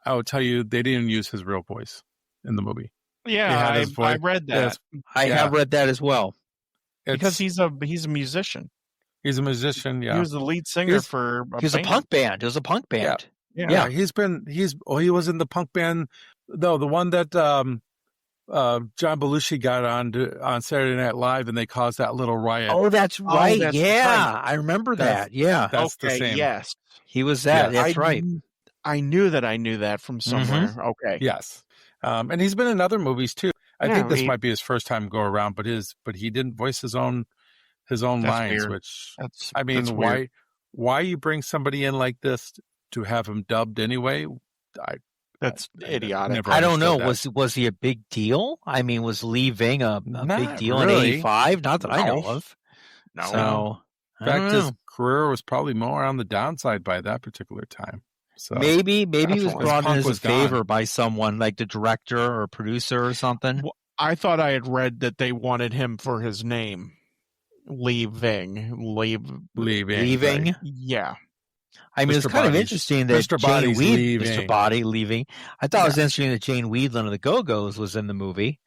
I will tell you they didn't use his real voice in the movie. Yeah, He had I his voice. read that Yes, I Yeah. have read that as well. because It's- he's a musician. he's a musician. Yeah, He was the lead singer He's- for He was a band. punk band. It was a punk band. Yeah. he was in the punk band. No, the one that John Belushi got on Saturday Night Live, and they caused that little riot. Oh, that's right. that's yeah, right. I remember That's- that. Yeah, That's the Okay, same. yes. he was that. Yeah. That's right. I knew that I knew that from somewhere. Mm-hmm. Okay. Yes, and he's been in other movies too. I Yeah, think this he- might be his first time go around, but he didn't voice his own That's lines, weird. which That's I mean, that's weird. why you bring somebody in like this to have him dubbed anyway? That's I idiotic. never I don't know. understood Was he a big deal? I mean, was leaving a big Not deal really. in '85? Not that I know No. of. No. So, that. In I don't fact, his know. career was probably more on the downside by that particular time. So Maybe he was Definitely. brought in Punk as a was gone. favor by someone like the director or producer or something. Well, I thought I had read that they wanted him for his name. Leaving. leaving. Leaving. right. Yeah. I mean, it's Mr. kind of Body's- interesting that Mr. Jane Body's Weed, leaving. Mr. Body leaving. I thought it was interesting that Jane Weedland of the Go-Go's was in the movie.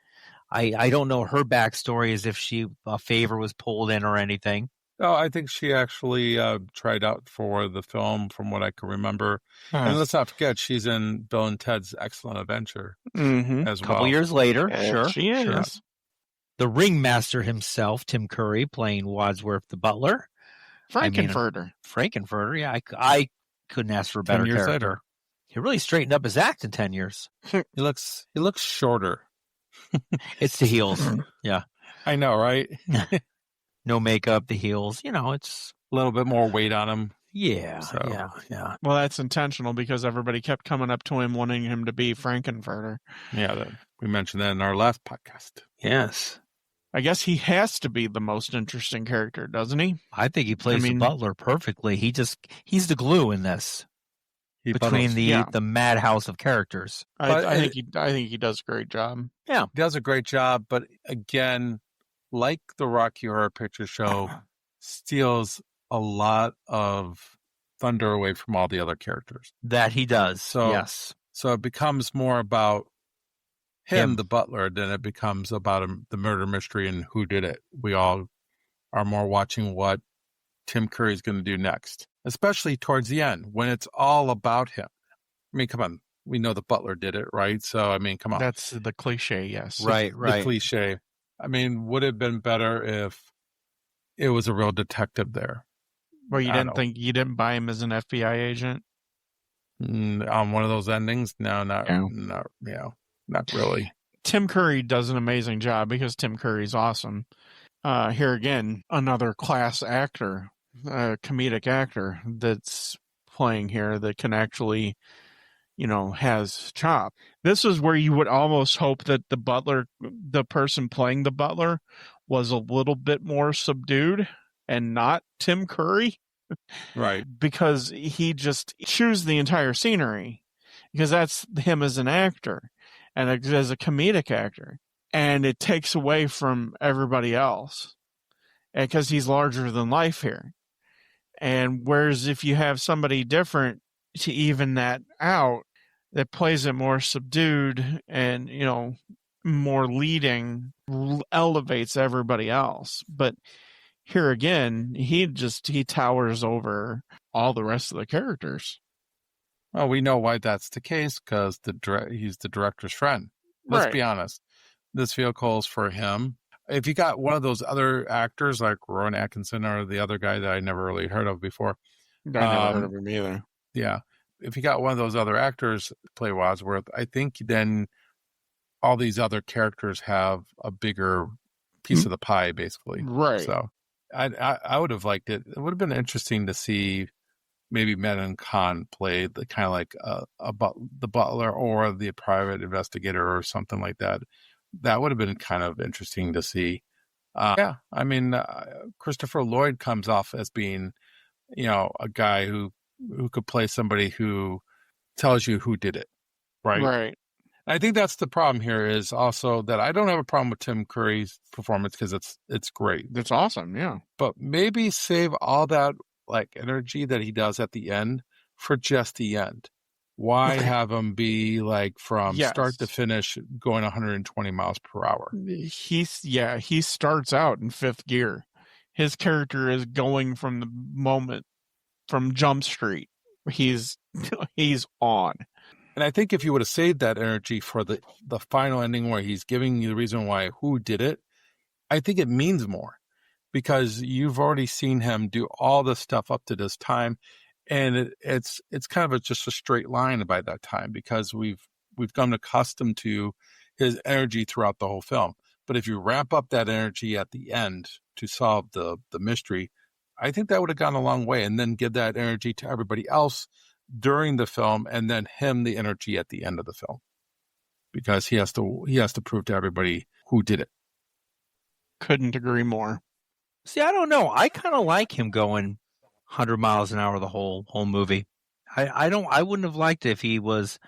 I don't know her backstory, as if a favor was pulled in or anything. Oh, I think she actually tried out for the film, from what I can remember. And let's not forget, she's in Bill and Ted's Excellent Adventure Mm-hmm. as A couple well. years later, sure. She is. Sure. The ringmaster himself, Tim Curry, playing Wadsworth the butler. Frankenfurter. Frankenfurter, yeah, I couldn't ask for a 10 better years character. later. He really straightened up his act in 10 years. He looks shorter. It's the heels. Yeah. I know, right? No makeup, the heels. You know, it's, A little bit more weight on him. yeah, So- yeah. Well, that's intentional because everybody kept coming up to him wanting him to be Frankenfurter. Yeah, we mentioned that in our last podcast. Yes. I guess he has to be the most interesting character, doesn't he? I think he plays mean- the butler perfectly. He's the glue in this He between puddles. the madhouse of characters. But I think he does a great job. He does a great job, but again, like the Rocky Horror Picture Show, steals a lot of thunder away from all the other characters. That he does. So- yes. So it becomes more about him, Him. the butler, than it becomes about the murder mystery and who did it. We all are more watching what Tim Curry's going to do next, especially towards the end when it's all about him. I mean, come on. We know the butler did it, right? So, I mean, come on. That's the cliche, yes. Right, The cliche. I mean, would it have been better if it was a real detective there Well, you I didn't don't- think you didn't buy him as an FBI agent? on one of those endings? No, not really. Tim Curry does an amazing job because Tim Curry's awesome. Here again, another class actor, comedic actor that's playing here that can actually, has chop. This is where you would almost hope that the person playing the butler, was a little bit more subdued and not Tim Curry, Right. because he just chews the entire scenery, because that's him as an actor and as a comedic actor. And it takes away from everybody else because he's larger than life here. And whereas if you have somebody different to even that out, that plays it more subdued and, more leading, elevates everybody else. But here again, he towers over all the rest of the characters. Well, we know why that's the case, because he's the director's friend. Let's be honest. This vehicle is for him. If you got one of those other actors like Rowan Atkinson or the other guy that I never really heard of before. I never heard of him either. Yeah. If you got one of those other actors play Wadsworth, I think then all these other characters have a bigger piece of the pie, basically. Right. So I would have liked it. It would have been interesting to see maybe Manon Khan play the kind of like the butler or the private investigator or something like that. That would have been kind of interesting to see. Yeah, I mean, Christopher Lloyd comes off as being, a guy who could play somebody who tells you who did it, right? Right. I think that's the problem here is also that I don't have a problem with Tim Curry's performance because it's great. It's awesome, yeah. But maybe save all that like energy that he does at the end for just the end. Why have him be like from start to finish going 120 miles per hour? He starts out in fifth gear. His character is going from the moment from Jump Street. He's on. And I think if you would have saved that energy for the final ending where he's giving you the reason why who did it, I think it means more because you've already seen him do all this stuff up to this time. And it's kind of just a straight line by that time because we've come accustomed to his energy throughout the whole film. But if you ramp up that energy at the end to solve the mystery, I think that would have gone a long way. And then give that energy to everybody else during the film, and then him the energy at the end of the film, because he has to prove to everybody who did it. Couldn't agree more. See, I don't know. I kind of like him going 100 miles an hour the whole movie. I wouldn't have liked it if he was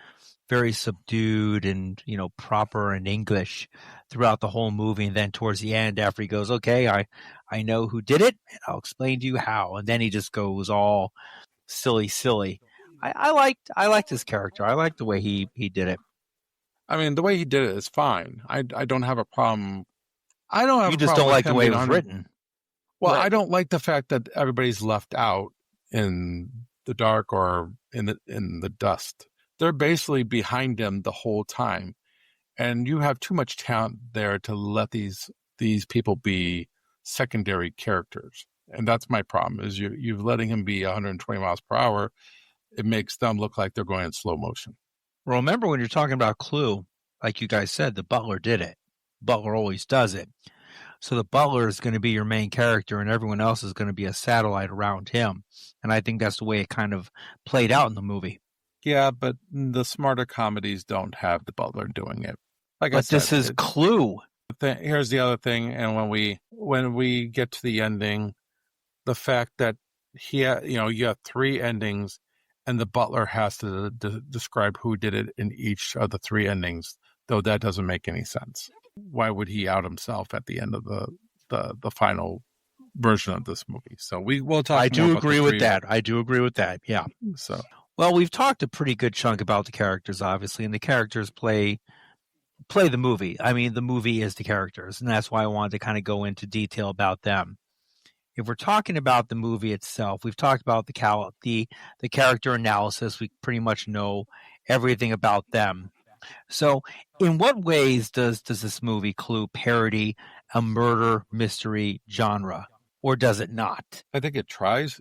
very subdued and proper and English throughout the whole movie, and then towards the end after he goes, okay, I know who did it and I'll explain to you how, and then he just goes all silly. I liked his character. I liked the way he did it. I mean, the way he did it is fine. I don't have a problem. I don't have. You just don't like the way it was written. Well, right. I don't like the fact that everybody's left out in the dark or in the dust. They're basically behind him the whole time, and you have too much talent there to let these people be secondary characters. And that's my problem. Is you're letting him be 120 miles per hour. It makes them look like they're going in slow motion. Well, remember when you're talking about Clue, like you guys said, the butler did it. Butler always does it. So the butler is going to be your main character and everyone else is going to be a satellite around him. And I think that's the way it kind of played out in the movie. Yeah, but the smarter comedies don't have the butler doing it. But this is Clue. Here's the other thing. And when we get to the ending, the fact that you have three endings and the butler has to describe who did it in each of the three endings, though that doesn't make any sense. Why would he out himself at the end of the final version of this movie? So we'll talk. I do agree with that. Yeah. So well, we've talked a pretty good chunk about the characters, obviously, and the characters play the movie. I mean, the movie is the characters, and that's why I wanted to kind of go into detail about them. If we're talking about the movie itself, we've talked about the character analysis. We pretty much know everything about them. So in what ways does this movie Clue parody a murder mystery genre, or does it not? I think it tries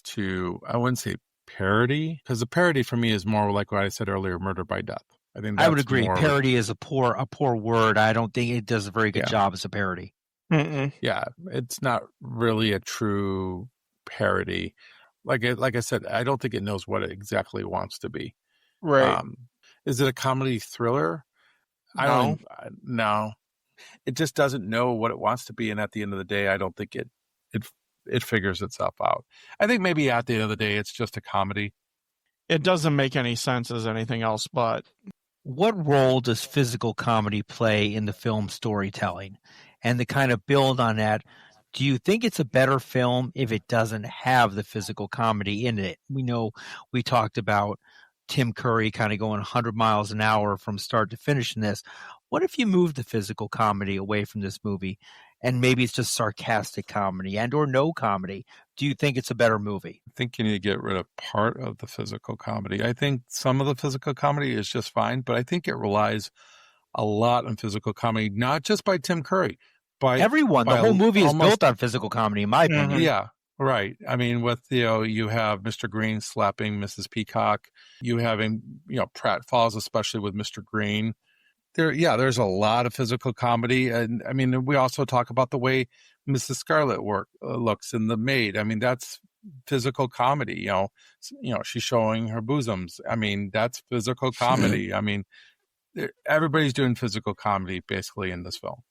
to, I wouldn't say parody, because the parody for me is more like what I said earlier, murder by death. I think I would agree. Parody is a poor word. I don't think it does a very good job as a parody. Mm-mm. Yeah, it's not really a true parody. Like I said, I don't think it knows what it exactly wants to be. Right. Is it a comedy thriller? No. It just doesn't know what it wants to be, and at the end of the day, I don't think it figures itself out. I think maybe at the end of the day, it's just a comedy. It doesn't make any sense as anything else, but... What role does physical comedy play in the film storytelling? And to kind of build on that, do you think it's a better film if it doesn't have the physical comedy in it? We know we talked about Tim Curry kind of going 100 miles an hour from start to finish in this. What if you move the physical comedy away from this movie and maybe it's just sarcastic comedy and or no comedy? Do you think it's a better movie? I think you need to get rid of part of the physical comedy. I think some of the physical comedy is just fine, but I think it relies a lot on physical comedy, not just by Tim Curry, by everyone. The whole movie is built on physical comedy, in my opinion. Yeah, right. I mean, with you have Mr. Green slapping Mrs. Peacock. You having Pratt Falls, especially with Mr. Green. There's a lot of physical comedy, and I mean, we also talk about the way Mrs. Scarlet looks in The Maid. I mean, that's physical comedy. She's showing her bosoms. I mean, that's physical comedy. I mean, everybody's doing physical comedy basically in this film,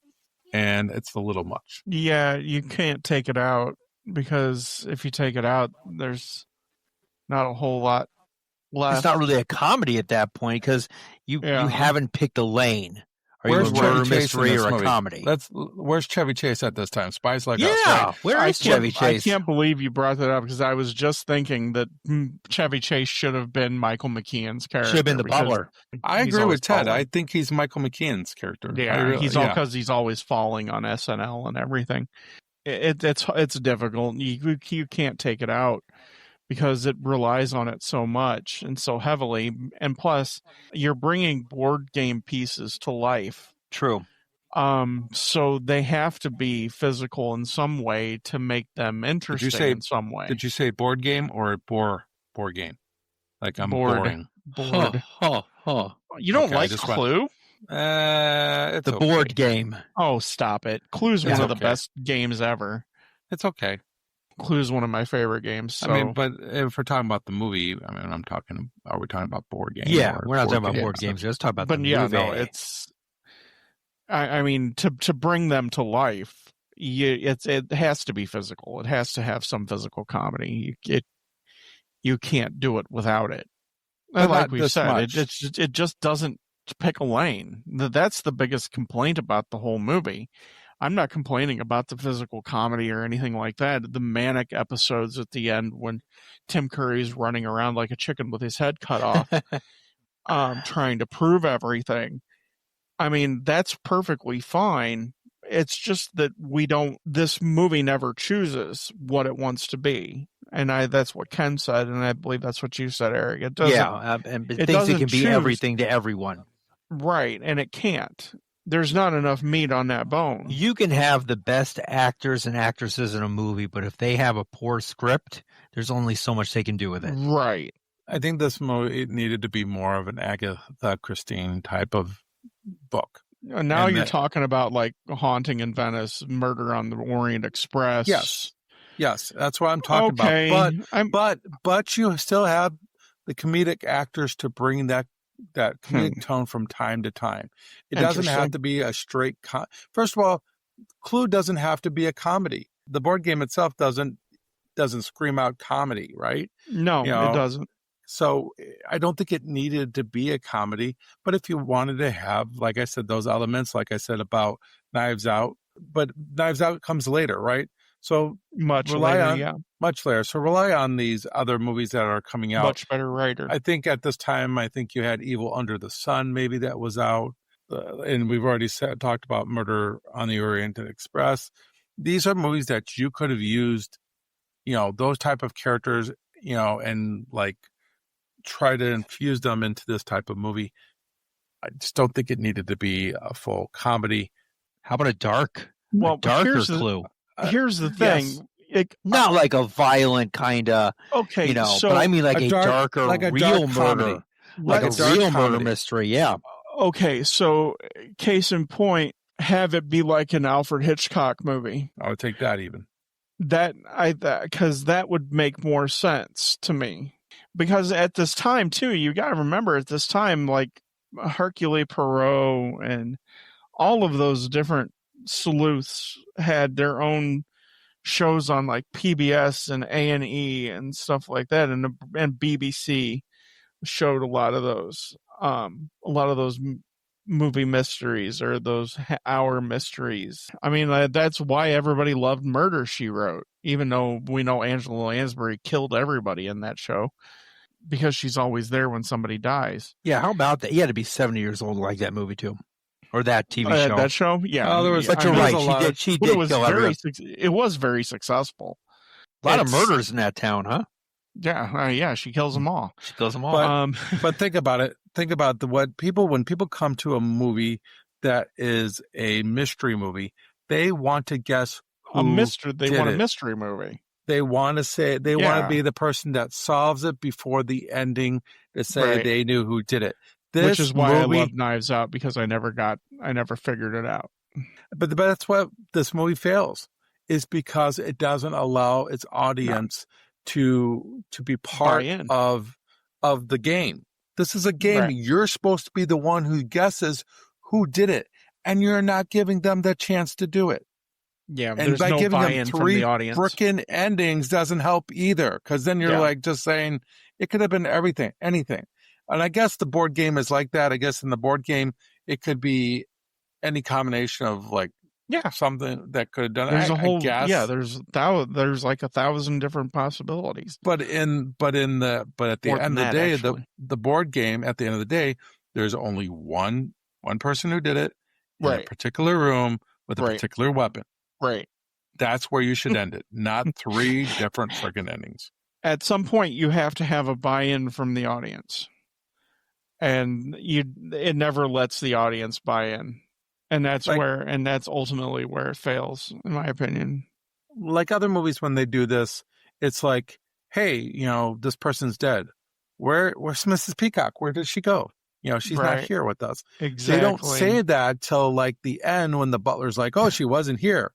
and it's a little much. Yeah, you can't take it out, because if you take it out, there's not a whole lot left. It's not really a comedy at that point, because you haven't picked a lane. Where's murder mystery or a comedy? Where's Chevy Chase at this time? Spies Like Us. Yeah, Right? where is Chevy Chase? I can't believe you brought that up, because I was just thinking that Chevy Chase should have been Michael McKean's character. Should have been the butler. I agree with Ted. I think he's Michael McKean's character. Yeah, because he's always falling on SNL and everything. It's difficult. You can't take it out, because it relies on it so much and so heavily. And plus, you're bringing board game pieces to life. True. So they have to be physical in some way to make them interesting in some way. Did you say board game or board game? Like I'm boring. Board. Huh. You don't like Clue? It's the board game. Oh, stop it. Clue's one of the best games ever. It's okay. Clue's one of my favorite games. So. I mean, but if we're talking about the movie, I mean, are we talking about board games? Yeah, we're not talking about board games. Let's talk about the movie. No, it's, I mean, to bring them to life, it has to be physical. It has to have some physical comedy. You can't do it without it. And like we said, it just doesn't pick a lane. That's the biggest complaint about the whole movie. I'm not complaining about the physical comedy or anything like that. The manic episodes at the end when Tim Curry's running around like a chicken with his head cut off, trying to prove everything. I mean, that's perfectly fine. It's just that this movie never chooses what it wants to be. And that's what Ken said, and I believe that's what you said, Eric. It doesn't. And it thinks it can be everything to everyone. Right, and it can't. There's not enough meat on that bone. You can have the best actors and actresses in a movie, but if they have a poor script, there's only so much they can do with it. Right. I think this movie needed to be more of an Agatha Christie type of book. Now you're talking about like Haunting in Venice, Murder on the Orient Express. Yes, that's what I'm talking about. But you still have the comedic actors to bring that comedic tone from time to time. It doesn't have to be a straight. First of all, Clue doesn't have to be a comedy. The board game itself doesn't scream out comedy, right? No, it doesn't. So I don't think it needed to be a comedy. But if you wanted to have, like I said, those elements, like I said about Knives Out, but Knives Out comes later, right? So much later. So rely on these other movies that are coming out. Much better writer. I think at this time, you had Evil Under the Sun, maybe that was out. And we've already talked about Murder on the Orient Express. These are movies that you could have used, those type of characters, and like try to infuse them into this type of movie. I just don't think it needed to be a full comedy. How about a darker Clue? Here's the thing. Yes. Not like a violent kind of, okay, but I mean like a darker, like a real dark murder. Comedy. Like a real murder mystery, yeah. Okay, so case in point, have it be like an Alfred Hitchcock movie. I would take that even. Because that would make more sense to me. Because at this time, too, you got to remember at this time, like Hercule Poirot and all of those different sleuths had their own shows on like PBS and A&E and stuff like that, and BBC showed a lot of those movie mysteries or those hour mysteries. I mean, that's why everybody loved Murder, She Wrote, even though we know Angela Lansbury killed everybody in that show. because she's always there when somebody dies. Yeah, how about that? He had to be 70 years old to like that movie too, or that TV show. That show, yeah. Oh, there was- But you're there was right. a lot of- She But did it was kill everyone. it was very successful. A lot of It's- murders in that town, huh? Yeah, she kills them all. She kills them all. But- But think about it. Think about when people come to a movie that is a mystery movie, they want to guess who A mystery. They did want it. a mystery movie. They want to say want Yeah. to be the person that solves it before the ending to say Right. they knew who did it. This Which is why movie, I love Knives Out, because I never figured it out. but that's what this movie fails, is because it doesn't allow its audience to be part Buy in. of the game. This is a game. Right. You're supposed to be the one who guesses who did it, and you're not giving them the chance to do it. Yeah, And there's by no giving them buy-in from three the audience. frickin' endings doesn't help either, because then you're Yeah. like just saying it could have been anything. And I guess the board game is like that. I guess in the board game, it could be any combination of like something that could have done it. There's a whole I guess. there's like 1,000 different possibilities. But at the end More of the than that, day, actually. the board game, at the end of the day, there's only one person who did it in a Right. particular room with a Right. particular weapon. Right. That's where you should end it, not three different freaking endings. At some point, you have to have a buy-in from the audience, and it never lets the audience buy in, and that's ultimately where it fails, in my opinion. Like other movies, when they do this, it's like, hey, this person's dead. Where's Mrs. Peacock? Where did she go? She's not Right. here with us. Exactly. They don't say that till like the end when the butler's like, oh, she wasn't here.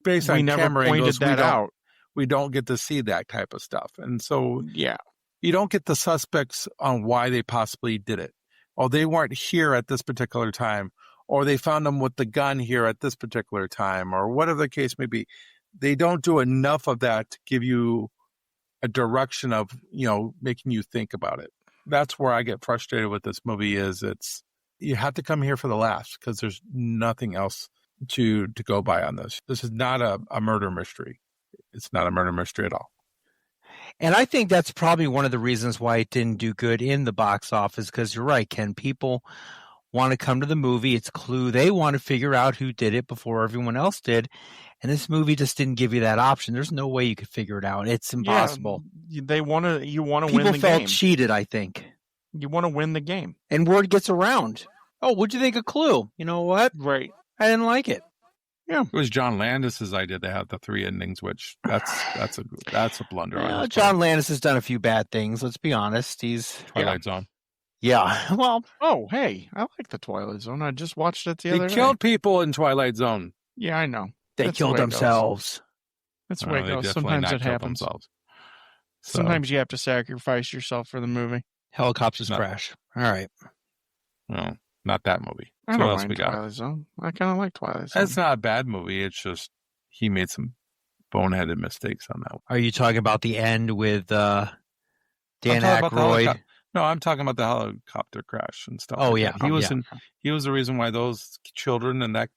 Based We on never camera pointed angles, that out. we don't get to see that type of stuff. And so Yeah. you don't get the suspects on why they possibly did it. Oh, they weren't here at this particular time, or they found them with the gun here at this particular time, or whatever the case may be. They don't do enough of that to give you a direction of, making you think about it. That's where I get frustrated with this movie is you have to come here for the laughs because there's nothing else to go by on this. This is not a murder mystery. It's not a murder mystery at all. And I think that's probably one of the reasons why it didn't do good in the box office, because you're right, Ken. People want to come to the movie. It's Clue. They want to figure out who did it before everyone else did. And this movie just didn't give you that option. There's no way you could figure it out. It's impossible. Yeah, you want to win People the felt game. cheated, I think. You want to win the game. And word gets around. Oh, what'd you think of Clue? You know what? Right. I didn't like it. It was John Landis's idea to have the three endings, which that's a blunder. on Well, his John part. Landis has done a few bad things. Let's be honest. He's Twilight Zone. yeah. Well, Oh, hey, I like the Twilight Zone. I just watched it the He other killed day. people in Twilight Zone. Yeah, I know. they That's the killed way it goes. themselves. That's the Oh, way they it goes. definitely Sometimes not it killed happens. themselves. So, Sometimes you have to sacrifice yourself for the movie. Helicopters No. crash. All right. no, not that movie. I So don't what else mind we got? Twilight Zone. I kind of like Twilight Zone. It's not a bad movie. It's just he made some boneheaded mistakes on that one. Are you talking about the end with Dan I'm talking about the Aykroyd? No, I'm talking about the helicopter crash and stuff. Oh, like yeah. that. He Oh, was yeah. he was the reason why those children and that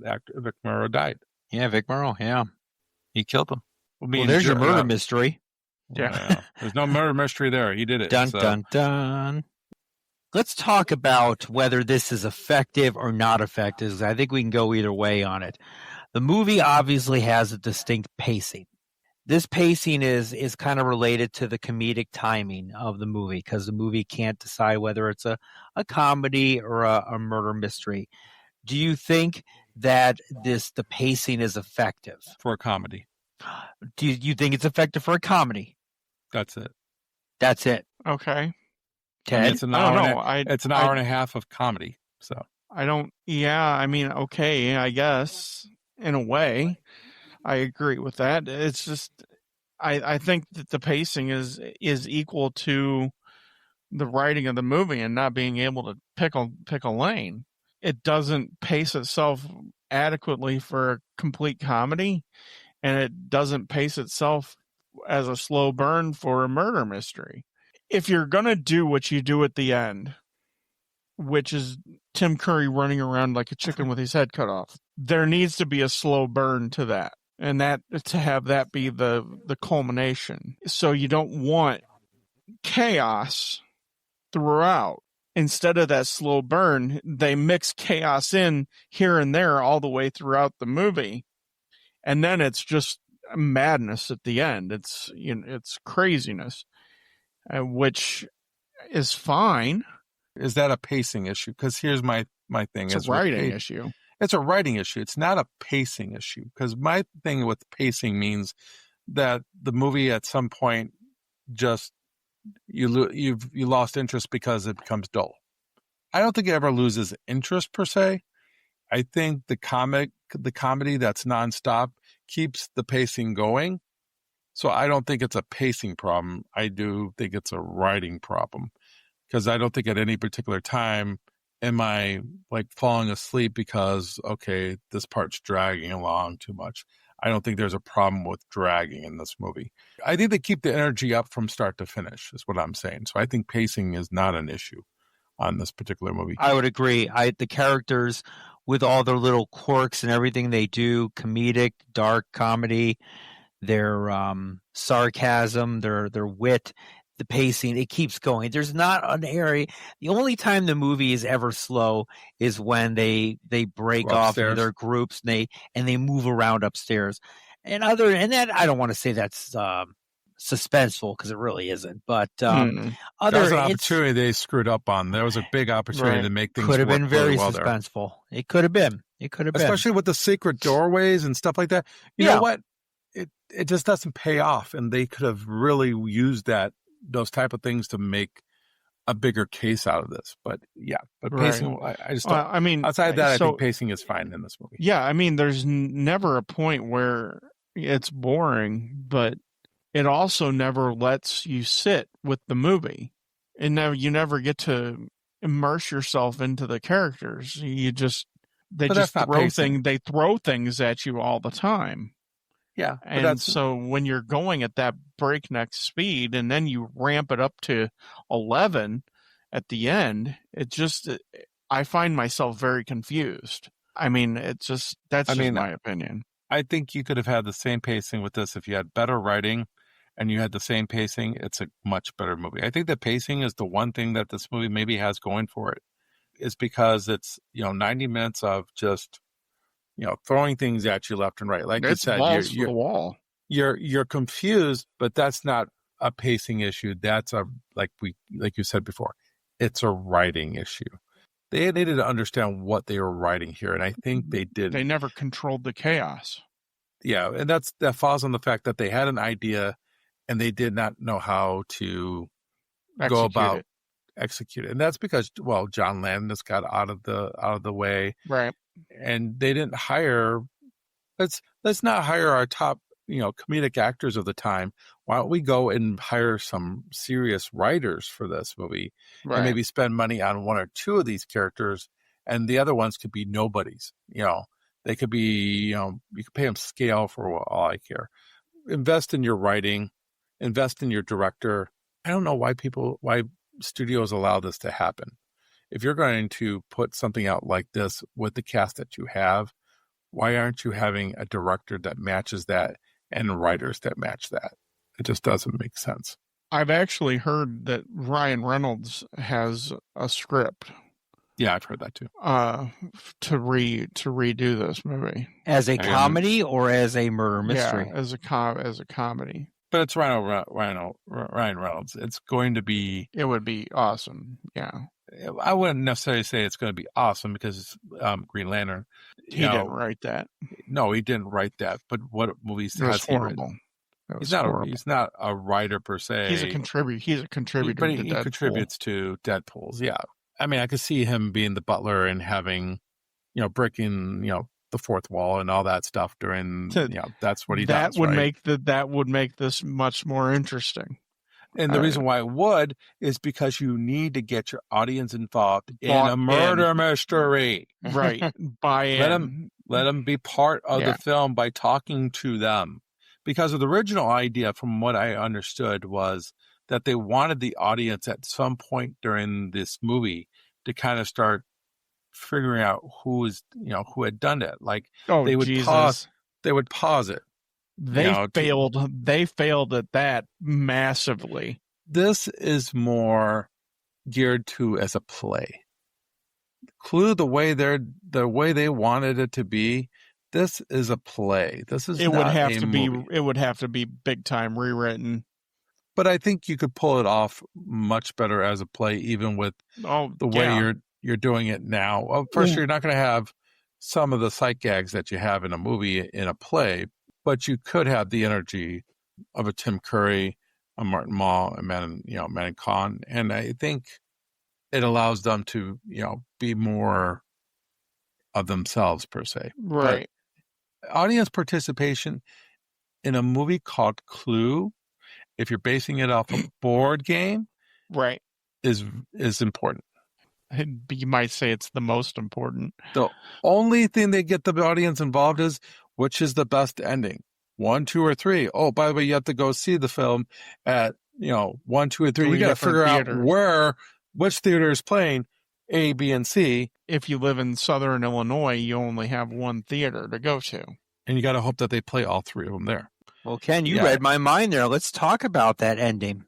actor Vic Morrow died. Yeah, Vic Morrow. Yeah. He killed them. Well, there's your murder mystery. Yeah. There's no murder mystery there. He did it. Dun, so. dun, dun. Let's talk about whether this is effective or not effective. I think we can go either way on it. The movie obviously has a distinct pacing. This pacing is kind of related to the comedic timing of the movie, because the movie can't decide whether it's a comedy or a murder mystery. Do you think that the pacing is effective? For a comedy. Do you think it's effective for a comedy? That's it. That's it. Okay. I mean, Ted? it's an I hour. don't and know. it's an hour and a half of comedy. So I don't. Yeah, I mean, okay, I guess in a way, I agree with that. It's just, I think that the pacing is equal to the writing of the movie and not being able to pick a lane. It doesn't pace itself adequately for a complete comedy, and it doesn't pace itself as a slow burn for a murder mystery. If you're gonna do what you do at the end, which is Tim Curry running around like a chicken with his head cut off, there needs to be a slow burn to that, and that to have that be the culmination. So you don't want chaos throughout. Instead of that slow burn, they mix chaos in here and there all the way throughout the movie. And then it's just madness at the end. It's craziness, which is fine. Is that a pacing issue? Because here's my thing. It's a writing issue. It's a writing issue. It's not a pacing issue. Because my thing with pacing means that the movie at some point just you lost interest because it becomes dull. I don't think it ever loses interest per se. I think the comedy that's nonstop keeps the pacing going. So I don't think it's a pacing problem. I do think it's a writing problem, because I don't think at any particular time am I like falling asleep because, okay, this part's dragging along too much. I don't think there's a problem with dragging in this movie. I think they keep the energy up from start to finish is what I'm saying. So I think pacing is not an issue on this particular movie. I would agree. The characters with all their little quirks and everything they do, comedic, dark comedy, their sarcasm, their wit, the pacing, it keeps going. There's not an area. The only time the movie is ever slow is when they break off into their groups and they move around upstairs. And that, I don't want to say that's suspenseful, because it really isn't. But that was an opportunity they screwed up on. There was a big opportunity to make things could have been very well suspenseful. There. It could have been. Especially with the secret doorways and stuff like that. You know what? It just doesn't pay off, and they could have really used those type of things to make a bigger case out of this. But pacing, I just don't. Outside that, I think pacing is fine in this movie. Yeah, I mean, there's never a point where it's boring, but it also never lets you sit with the movie. And you never get to immerse yourself into the characters. They throw things at you all the time. Yeah. And so when you're going at that breakneck speed and then you ramp it up to 11 at the end, I find myself very confused. I mean, that's my opinion. I think you could have had the same pacing with this if you had better writing and you had the same pacing. It's a much better movie. I think the pacing is the one thing that this movie maybe has going for it, is because it's, 90 minutes of just, throwing things at you left and right. Like you said, you're the wall. You're confused, but that's not a pacing issue. That's like you said before, it's a writing issue. They needed to understand what they were writing here, and I think they did. They never controlled the chaos. Yeah, and that falls on the fact that they had an idea, and they did not know how to go about execute it. And that's because, John Landis got out of the way, right? And they didn't hire. Let's not hire our top, comedic actors of the time. Why don't we go and hire some serious writers for this movie, and maybe spend money on one or two of these characters, and the other ones could be nobodies. They could be, you could pay them scale for all I care. Invest in your writing, invest in your director. I don't know why studios allow this to happen. If you're going to put something out like this with the cast that you have, why aren't you having a director that matches that and writers that match that? It just doesn't make sense. I've actually heard that Ryan Reynolds has a script. Yeah, I've heard that too. To redo this movie as a comedy or as a murder mystery. Yeah, as a comedy. But it's Ryan Reynolds. It's going to be. It would be awesome. Yeah. I wouldn't necessarily say it's going to be awesome because it's Green Lantern. He didn't write that. No, he didn't write that. But what movies has he written? He's not a writer per se. He's a contributor. But he contributes to Deadpool's. Yeah. I mean, I could see him being the butler and having, breaking, the fourth wall and all that stuff during, that's what he does. That would make this much more interesting. And the reason why it would is because you need to get your audience involved in a murder mystery. Right. Let them be part of the film by talking to them. Because of the original idea, from what I understood, was that they wanted the audience at some point during this movie to kind of start figuring out who had done it. Like they would pause it. They failed at that massively. this is more geared to as a play. Clue, the way they wanted it to be, this is a play. This is It would not have a to movie. be. It would have to be big time rewritten. But I think you could pull it off much better as a play, even with Oh, the way yeah. you're doing it now. Well, first, Yeah. you're not going to have some of the sight gags that you have in a movie in a play, but you could have the energy of a Tim Curry, a Martin Mull, a Manon Khan, and I think it allows them to be more of themselves per se. Right. But audience participation in a movie called Clue, if you're basing it off a board game, Right. is important. You might say it's the most important. The only thing they get the audience involved is which is the best ending. 1, 2, or 3. Oh, by the way, you have to go see the film at 1, 2, or 3. You got to different figure theaters. out which theater is playing A, B, and C, If you live in Southern Illinois, you only have one theater to go to. and you got to hope that they play all 3 of them there. Well, Ken, you Yeah. read my mind there. Let's talk about that ending.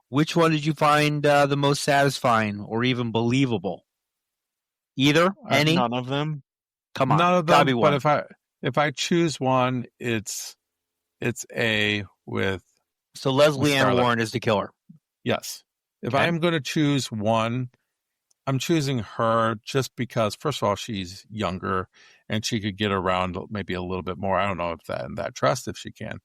Which one did you find the most satisfying or even believable? Either? Any? None of them. Come on. None of Gotta them. be one. But if I choose one, it's A with So Leslie Ann Scarlett. Warren is the killer. yes. If Okay. I'm going to choose one, I'm choosing her just because, first of all, she's younger and she could get around maybe a little bit more. I don't know if that trust if she can,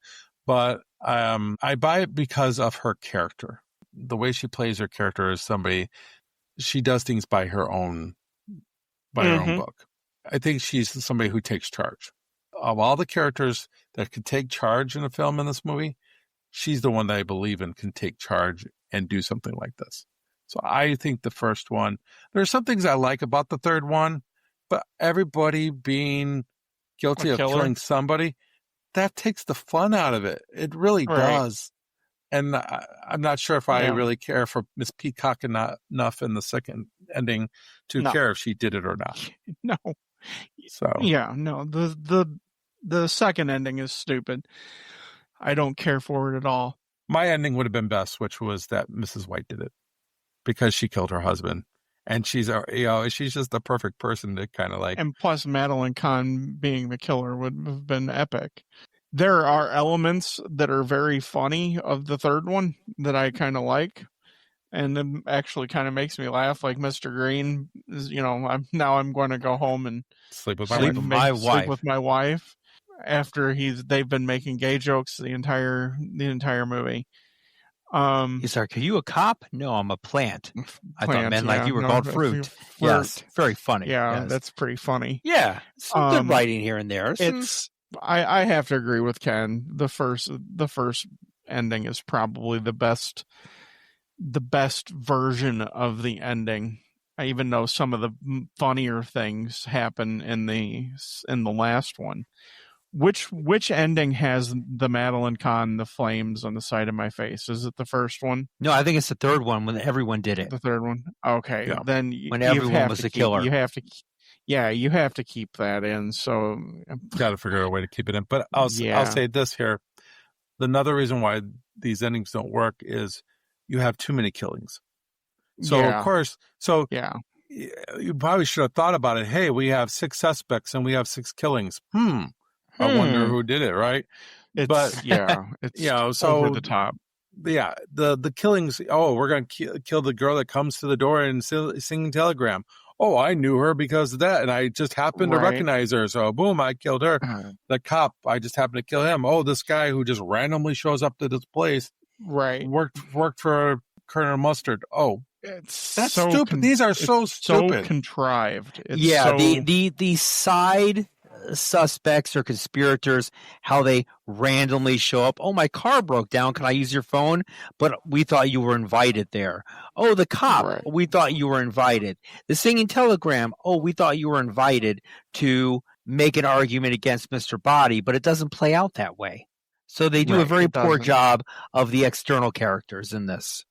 but I buy it because of her character. The way she plays her character is she does things by her own book. I think she's somebody who takes charge. Of all the characters that could take charge in a film in this movie, she's the one that I believe in can take charge and do something like this. So I think the first one, there's some things I like about the third one, but everybody being guilty A of killer? killing somebody, that takes the fun out of it. It really Right. does. And I'm not sure if I Yeah. really care for Miss Peacock enough in the second ending to No. care if she did it or not. No. So Yeah. No. The second ending is stupid. I don't care for it at all. my ending would have been best, which was that Mrs. White did it because she killed her husband. And she's just the perfect person to kind of like. And plus, Madeline Kahn being the killer would have been epic. There are elements that are very funny of the third one that I kind of like, and it actually kind of makes me laugh. Like Mr. Green is, I'm going to go home and Sleep with my Sleep wife. with my wife. sleep with my wife. After they've been making gay jokes the entire movie. He's like, are you a cop? No, I'm a plant. I thought Plant, men like yeah, you were no, called if fruit. you Yes, flirt. very funny. Yeah, yes. that's pretty funny. Yeah, some good Um, writing here and there. Some- It's I have to agree with Ken. The first ending is probably the best version of the ending. I even know some of the funnier things happen in the last one. Which ending has the Madeline Kahn, the flames on the side of my face? Is it the first one? no, I think it's the third one when everyone did it. The third one? Okay, Yeah. then When you everyone have was to the keep- killer. You have to, you have to keep that in. So Got to figure out a way to keep it in. But I'll Yeah. say this here. Another reason why these endings don't work is you have too many killings. So, yeah, of course, yeah. you probably should have thought about it. Hey, we have 6 suspects and we have 6 killings. I wonder who did it, right? It's But- it's so over the top. yeah, the killings. Oh, we're going to kill the girl that comes to the door and singing telegram. Oh, I knew her because of that, and I just happened to Right. recognize her. So, boom, I killed her. The cop, I just happened to kill him. Oh, this guy who just randomly shows up to this place Right. worked for Colonel Mustard. Oh, It's that's so stupid. These are so it's so stupid. contrived. It's yeah, so, the side suspects or conspirators, how they randomly show up. Oh, my car broke down. Can I use your phone? But we thought you were invited there. Oh, the cop. Right. We thought you were invited. The singing telegram. Oh, we thought you were invited to make an argument against Mr. Body, but it doesn't play out that way. So they do a Right, very it poor doesn't. job of the external characters in this.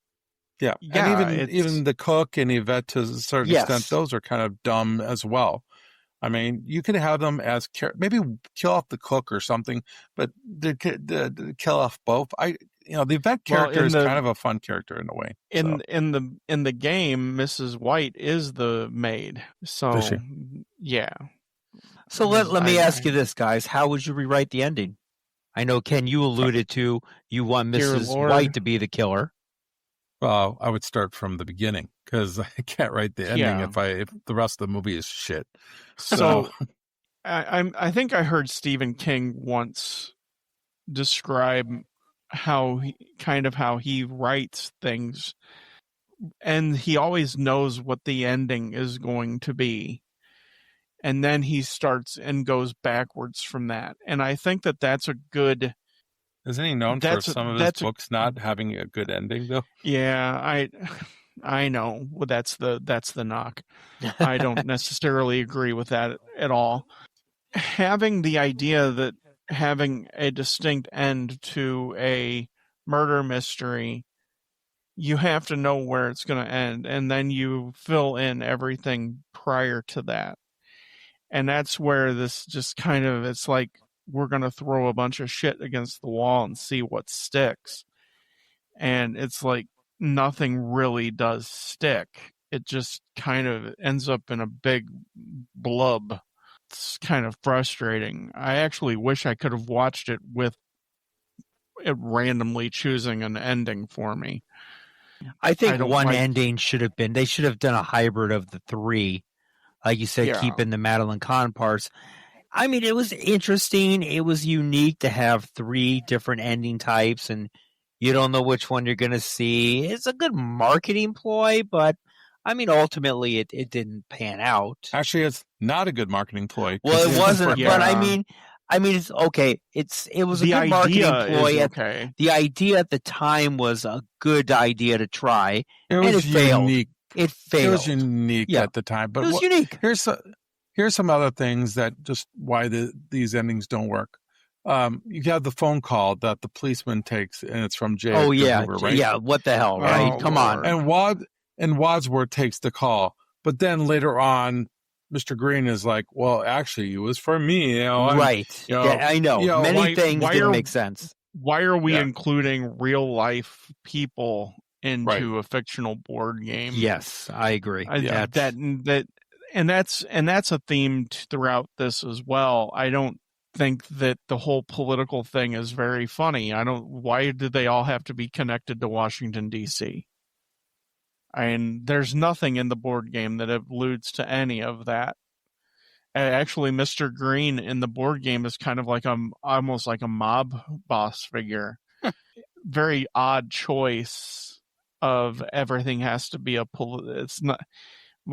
Yeah, Yeah, and it's- even the cook and Yvette to a certain Yes. extent, those are kind of dumb as well. I mean, you could have them as maybe kill off the cook or something, but to kill off both, the vet Well, character in is the- kind of a fun character in a way. So. In the game, Mrs. White is the maid. So Is she? yeah. So let me I- ask you this, guys. How would you rewrite the ending? I know, Ken, you alluded to you want Dear Mrs. Lord. White to be the killer. Well, I would start from the beginning because I can't write the ending Yeah. if the rest of the movie is shit. So I think I heard Stephen King once describe how he writes things, and he always knows what the ending is going to be, and then he starts and goes backwards from that. And I think that that's a good. Isn't he known for some of his books not having a good ending though? Yeah, I know. Well, that's the knock. I don't necessarily agree with that at all. Having the idea that having a distinct end to a murder mystery, you have to know where it's going to end, and then you fill in everything prior to that. And that's where this just kind of, it's like we're going to throw a bunch of shit against the wall and see what sticks. And it's like nothing really does stick. It just kind of ends up in a big blub. It's kind of frustrating. I actually wish I could have watched it with it randomly choosing an ending for me. I think I don't one like- ending should have been, they should have done a hybrid of the three. Like you said, Yeah. keeping the Madeline Kahn parts. I mean, it was interesting. It was unique to have three different ending types, and you don't know which one you're going to see. It's a good marketing ploy, but I mean, ultimately, it didn't pan out. Actually, it's not a good marketing ploy. Well, it wasn't, Yeah. but I mean, it's okay. It was a The good marketing idea ploy. is okay. The idea at the time was a good idea to try. It was it failed. unique. It It failed. was unique Yeah. at the time, but It was unique. here's some other things that just why these endings don't work. You have the phone call that the policeman takes, and it's from J. Oh Edgar yeah, Hoover, right? yeah. What the hell, right? Oh, Come on. Lord. And Wadsworth takes the call, but then later on, Mr. Green is like, "Well, actually, it was for me." Right. you know, Yeah, I know. you know, Many things why didn't are- make sense. Why are we Yeah. including real life people into a fictional board game? Yes, I agree. I- that's a theme throughout this as well. I don't think that the whole political thing is very funny. Why did they all have to be connected to Washington DC? And there's nothing in the board game that alludes to any of that. Actually, Mr. Green in the board game is kind of like almost like a mob boss figure. Very odd choice of everything has to be it's not.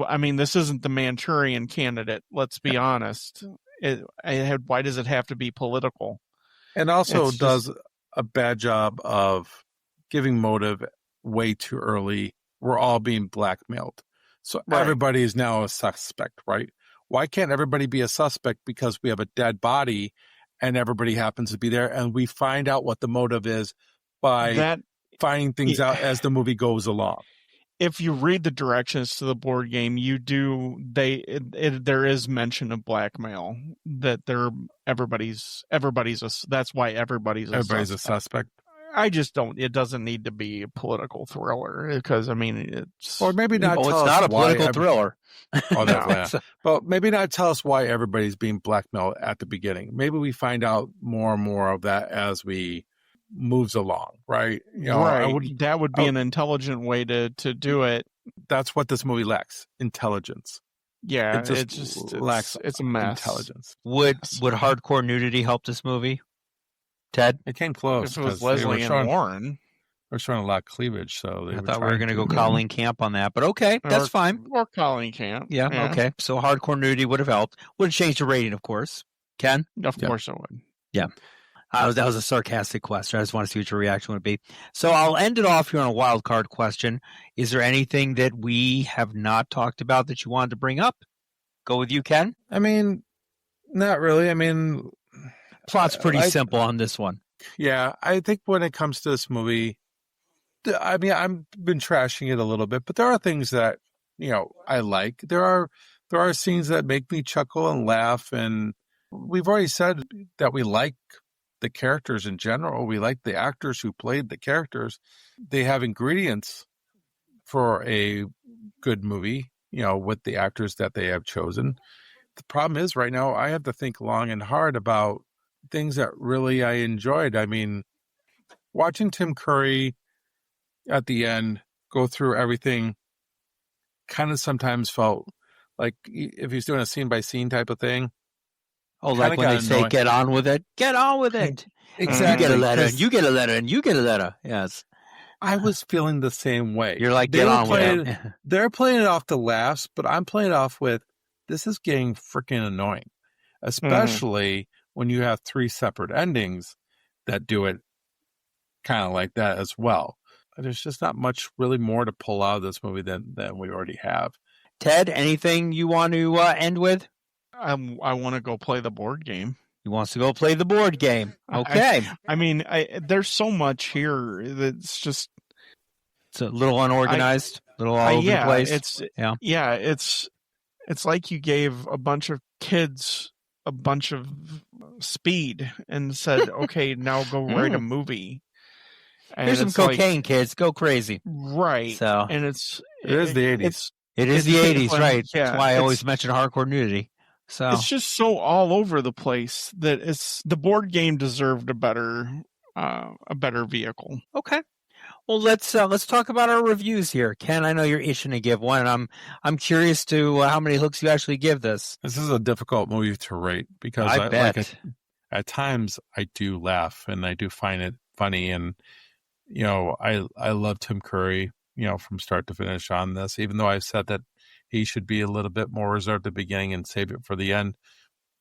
I mean, this isn't the Manchurian Candidate. Let's be honest. Why does it have to be political? and also It's does a bad job of giving motive way too early. We're all being blackmailed, so Right. everybody is now a suspect, right? Why can't everybody be a suspect because we have a dead body and everybody happens to be there, and we find out what the motive is by That finding things out as the movie goes along. if you read the directions to the board game, there is mention of blackmail, that that's why everybody's a Everybody's a suspect. suspect. I just don't. It doesn't need to be a political thriller because I mean it's Or maybe not Oh, tell it's us not a why political thriller. Oh, that's No. yeah. But maybe not tell us why everybody's being blackmailed at the beginning. Maybe we find out more and more of that as we moves along, right? You know, right. That would be an intelligent way to do it. that's what this movie lacks: intelligence. Yeah, It just lacks it's a mess. intelligence. Would hardcore nudity help this movie? Ted? It came close. If it was 'cause they were Leslie showing- and Warren, We're showing a lot of cleavage, so they I were thought we were trying going to go to- Colleen Camp on that, but okay, that's or, fine. Or Colleen Camp. Yeah, okay. So hardcore nudity would have helped. Would have changed the rating, of course. Ken? Of Yep. course it would. That was a sarcastic question. I just want to see what your reaction would be. So I'll end it off here on a wild card question. Is there anything that we have not talked about that you wanted to bring up? Go with you, Ken. I mean, not really. I mean, Plot's pretty I- simple on this one. yeah, I think when it comes to this movie, I mean, I've been trashing it a little bit, but there are things that, I like. There are scenes that make me chuckle and laugh, and we've already said that we like the characters in general. We like the actors who played the characters. They have ingredients for a good movie, with the actors that they have chosen. The problem is right now I have to think long and hard about things that really I enjoyed. I mean, watching Tim Curry at the end go through everything kind of sometimes felt like if he's doing a scene by scene type of thing. Oh, like when they say, get on with it. Get on with it. Exactly. You get a letter, and you get a letter, and you get a letter. Yes. I was feeling the same way. You're like, get on with it. They're playing it off the laughs, but I'm playing it off with, this is getting freaking annoying. Especially when you have 3 separate endings that do it kind of like that as well. There's just not much really more to pull out of this movie than we already have. Ted, anything you want to end with? I want to go play the board game. He wants to go play the board game. Okay. I mean, there's so much here that's just... It's a little unorganized, a little all over the place. It's like you gave a bunch of kids a bunch of speed and said, okay, now go write a movie. And here's some cocaine, kids. Go crazy. Right. So, and it is the 80s. It is the 80s, right? Yeah, that's why I always mention hardcore nudity. So it's just so all over the place that the board game deserved a better vehicle. Okay. Well, let's talk about our reviews here. Ken, I know you're itching to give one, and I'm curious to how many hooks you actually give this. This is a difficult movie to rate because I bet. Like at times I do laugh and I do find it funny, and I love Tim Curry, from start to finish on this, even though I've said that he should be a little bit more reserved at the beginning and save it for the end.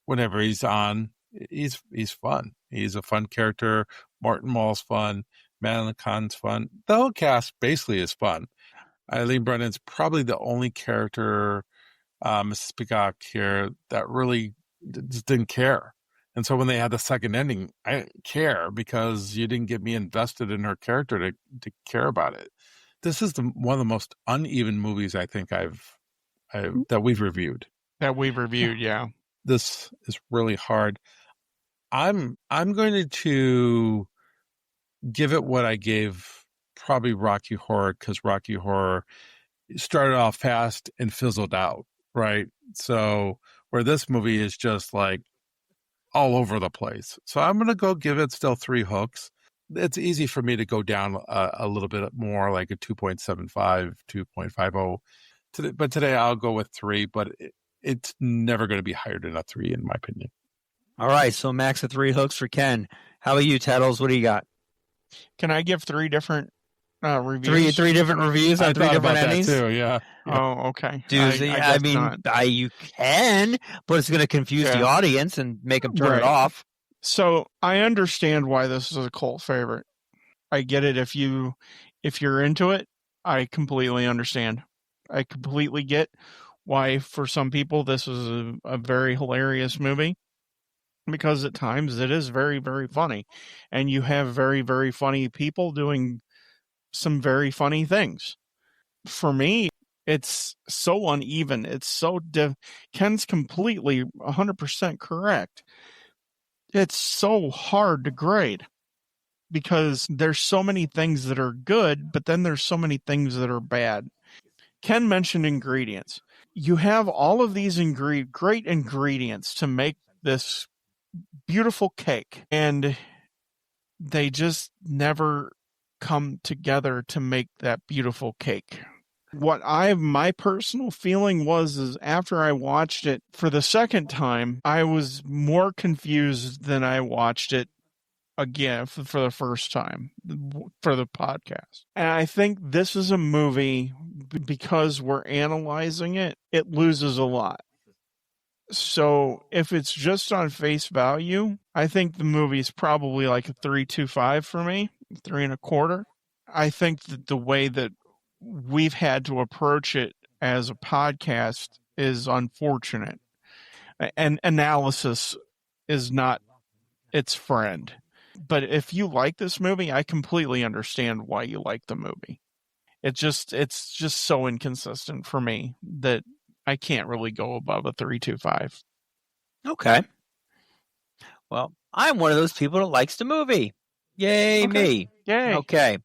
Whenever he's on, he's fun. He's a fun character. Martin Mull's fun. Madeline Kahn's fun. The whole cast basically is fun. Eileen Brennan's probably the only character, Mrs. Peacock here, that really just didn't care. And so when they had the second ending, I didn't care because you didn't get me invested in her character to care about it. This is one of the most uneven movies I think that we've reviewed. Yeah. This is really hard. I'm going to give it what I gave probably Rocky Horror, because Rocky Horror started off fast and fizzled out, right? So where this movie is just like all over the place. So I'm going to go give it still 3 hooks. It's easy for me to go down a little bit more, like a 2.75, 2.50. But today I'll go with 3, but it's never going to be higher than a 3 in my opinion. All right, so max of 3 hooks for Ken. How about you, Teddles? What do you got? Can I give 3 different reviews? Three different reviews on 3 different endings? Too, yeah. Oh, okay. You can, but it's going to confuse the audience and make them turn it off. So I understand why this is a cult favorite. I get it. If you're into it, I completely understand. I completely get why for some people this is a very hilarious movie, because at times it is very, very funny, and you have very, very funny people doing some very funny things. For me, it's so uneven. It's so Ken's completely 100% correct. It's so hard to grade because there's so many things that are good, but then there's so many things that are bad. Ken mentioned ingredients. You have all of these great ingredients to make this beautiful cake, and they just never come together to make that beautiful cake. What my personal feeling is after I watched it for the second time, I was more confused than I watched it again for the first time for the podcast. And I think this is a movie, because we're analyzing it, it loses a lot. So if it's just on face value, I think the movie's probably like a 3.25 for me, 3.25. I think that the way that we've had to approach it as a podcast is unfortunate, and analysis is not its friend. But if you like this movie, I completely understand why you like the movie. It's just so inconsistent for me that I can't really go above a 3.25. Okay. Well, I'm one of those people that likes the movie. Yay, Okay. me. Yay. Okay.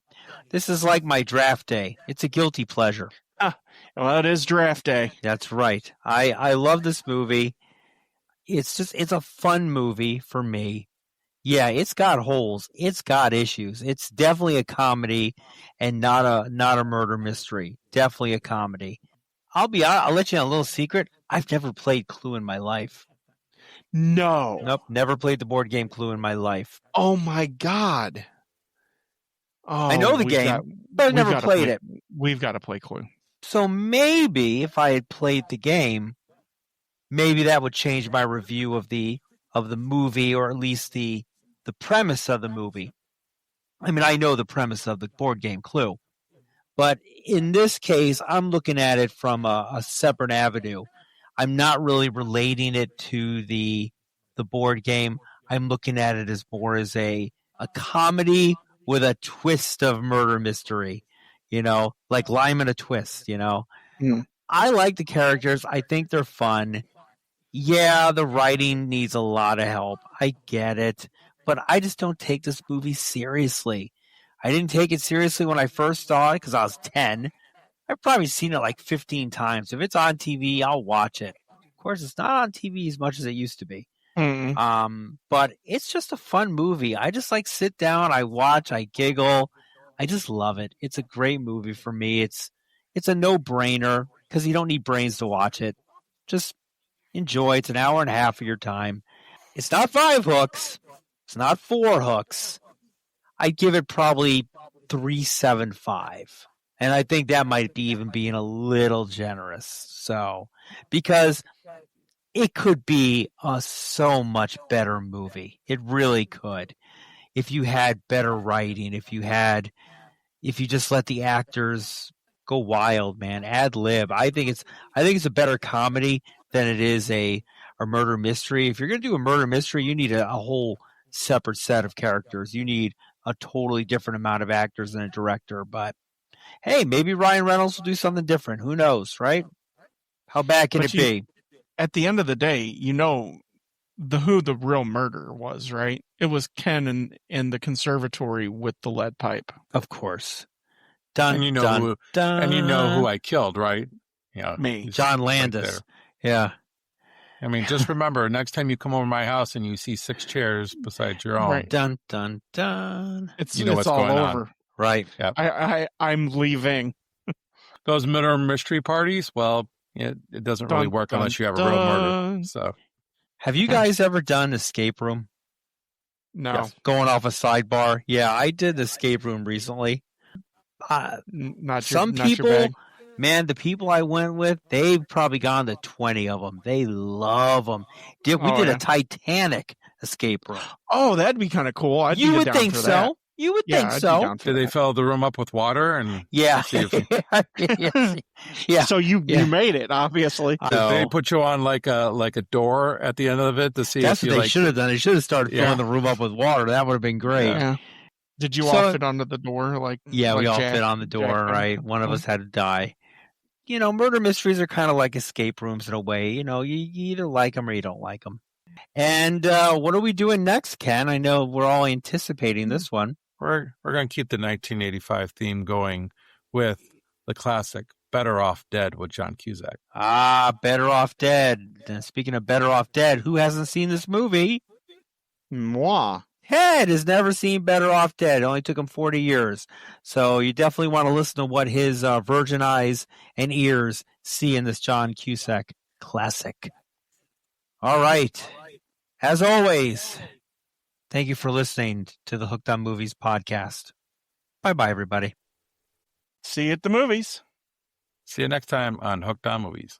This is like my draft day. It's a guilty pleasure. Well, it is draft day. That's right. I love this movie. It's a fun movie for me. Yeah, it's got holes. It's got issues. It's definitely a comedy and not a murder mystery. Definitely a comedy. I'll let you know a little secret. I've never played Clue in my life. No. Nope, never played the board game Clue in my life. Oh my God. Oh, I know the game, but I've never played it. We've got to play Clue. So maybe if I had played the game, maybe that would change my review of the movie, or at least the premise of the movie. I mean, I know the premise of the board game Clue, but in this case, I'm looking at it from a separate avenue. I'm not really relating it to the board game. I'm looking at it as more as a comedy with a twist of murder mystery, like Lime and a Twist, I like the characters. I think they're fun. Yeah, the writing needs a lot of help. I get it. But I just don't take this movie seriously. I didn't take it seriously when I first saw it because I was 10. I've probably seen it like 15 times. If it's on TV, I'll watch it. Of course, it's not on TV as much as it used to be. But it's just a fun movie. I just sit down, I watch, I giggle. I just love it. It's a great movie for me. It's a no-brainer because you don't need brains to watch it. Just enjoy. It's an hour and a half of your time. It's not 5 hooks. It's not 4 hooks. I'd give it probably 3.75. And I think that might be even being a little generous. So, because it could be a so much better movie. It really could. If you had better writing, if you just let the actors go wild, man, ad lib. I think it's a better comedy than it is a murder mystery. If you're going to do a murder mystery, you need a whole separate set of characters. You need a totally different amount of actors than a director. But hey, maybe Ryan Reynolds will do something different. Who knows, right? How bad can it be? At the end of the day, who the real murderer was, right? It was Ken in the conservatory with the lead pipe. Of course. Dun, and you know dun, who, dun. And you know who I killed, right? Yeah, me, John Landis. Right, yeah. I mean, just remember, next time you come over my house and you see 6 chairs besides your own, right. Dun dun dun. It's what's all going over. on. Right. Yep. I'm leaving. Those murder mystery parties, well, it doesn't really work unless you have a real murder. So, have you guys ever done escape room? No. Yes. Going off a sidebar. Yeah, I did escape room recently. Some people, man, the people I went with, they've probably gone to 20 of them. They love them. We did a Titanic escape room. Oh, that'd be kind of cool. I'd you be would down think for so. that. You would Yeah, think I'd so. be down for did they that. fill the room up with water? And Yeah. Yeah. So you made it, obviously. No. Did they put you on like a door at the end of it to see That's if what you they should have done. They should have started filling the room up with water. That would have been great. Yeah. Did you all fit onto the door? We all fit on the door, right? One of us had to die. Murder mysteries are kind of like escape rooms in a way. You either like them or you don't like them. And what are we doing next, Ken? I know we're all anticipating this one. We're going to keep the 1985 theme going with the classic Better Off Dead with John Cusack. Better Off Dead. Speaking of Better Off Dead, who hasn't seen this movie? Moi. Head has never seen Better Off Dead. It only took him 40 years. So you definitely want to listen to what his virgin eyes and ears see in this John Cusack classic. All right. As always, thank you for listening to the Hooked on Movies podcast. Bye-bye, everybody. See you at the movies. See you next time on Hooked on Movies.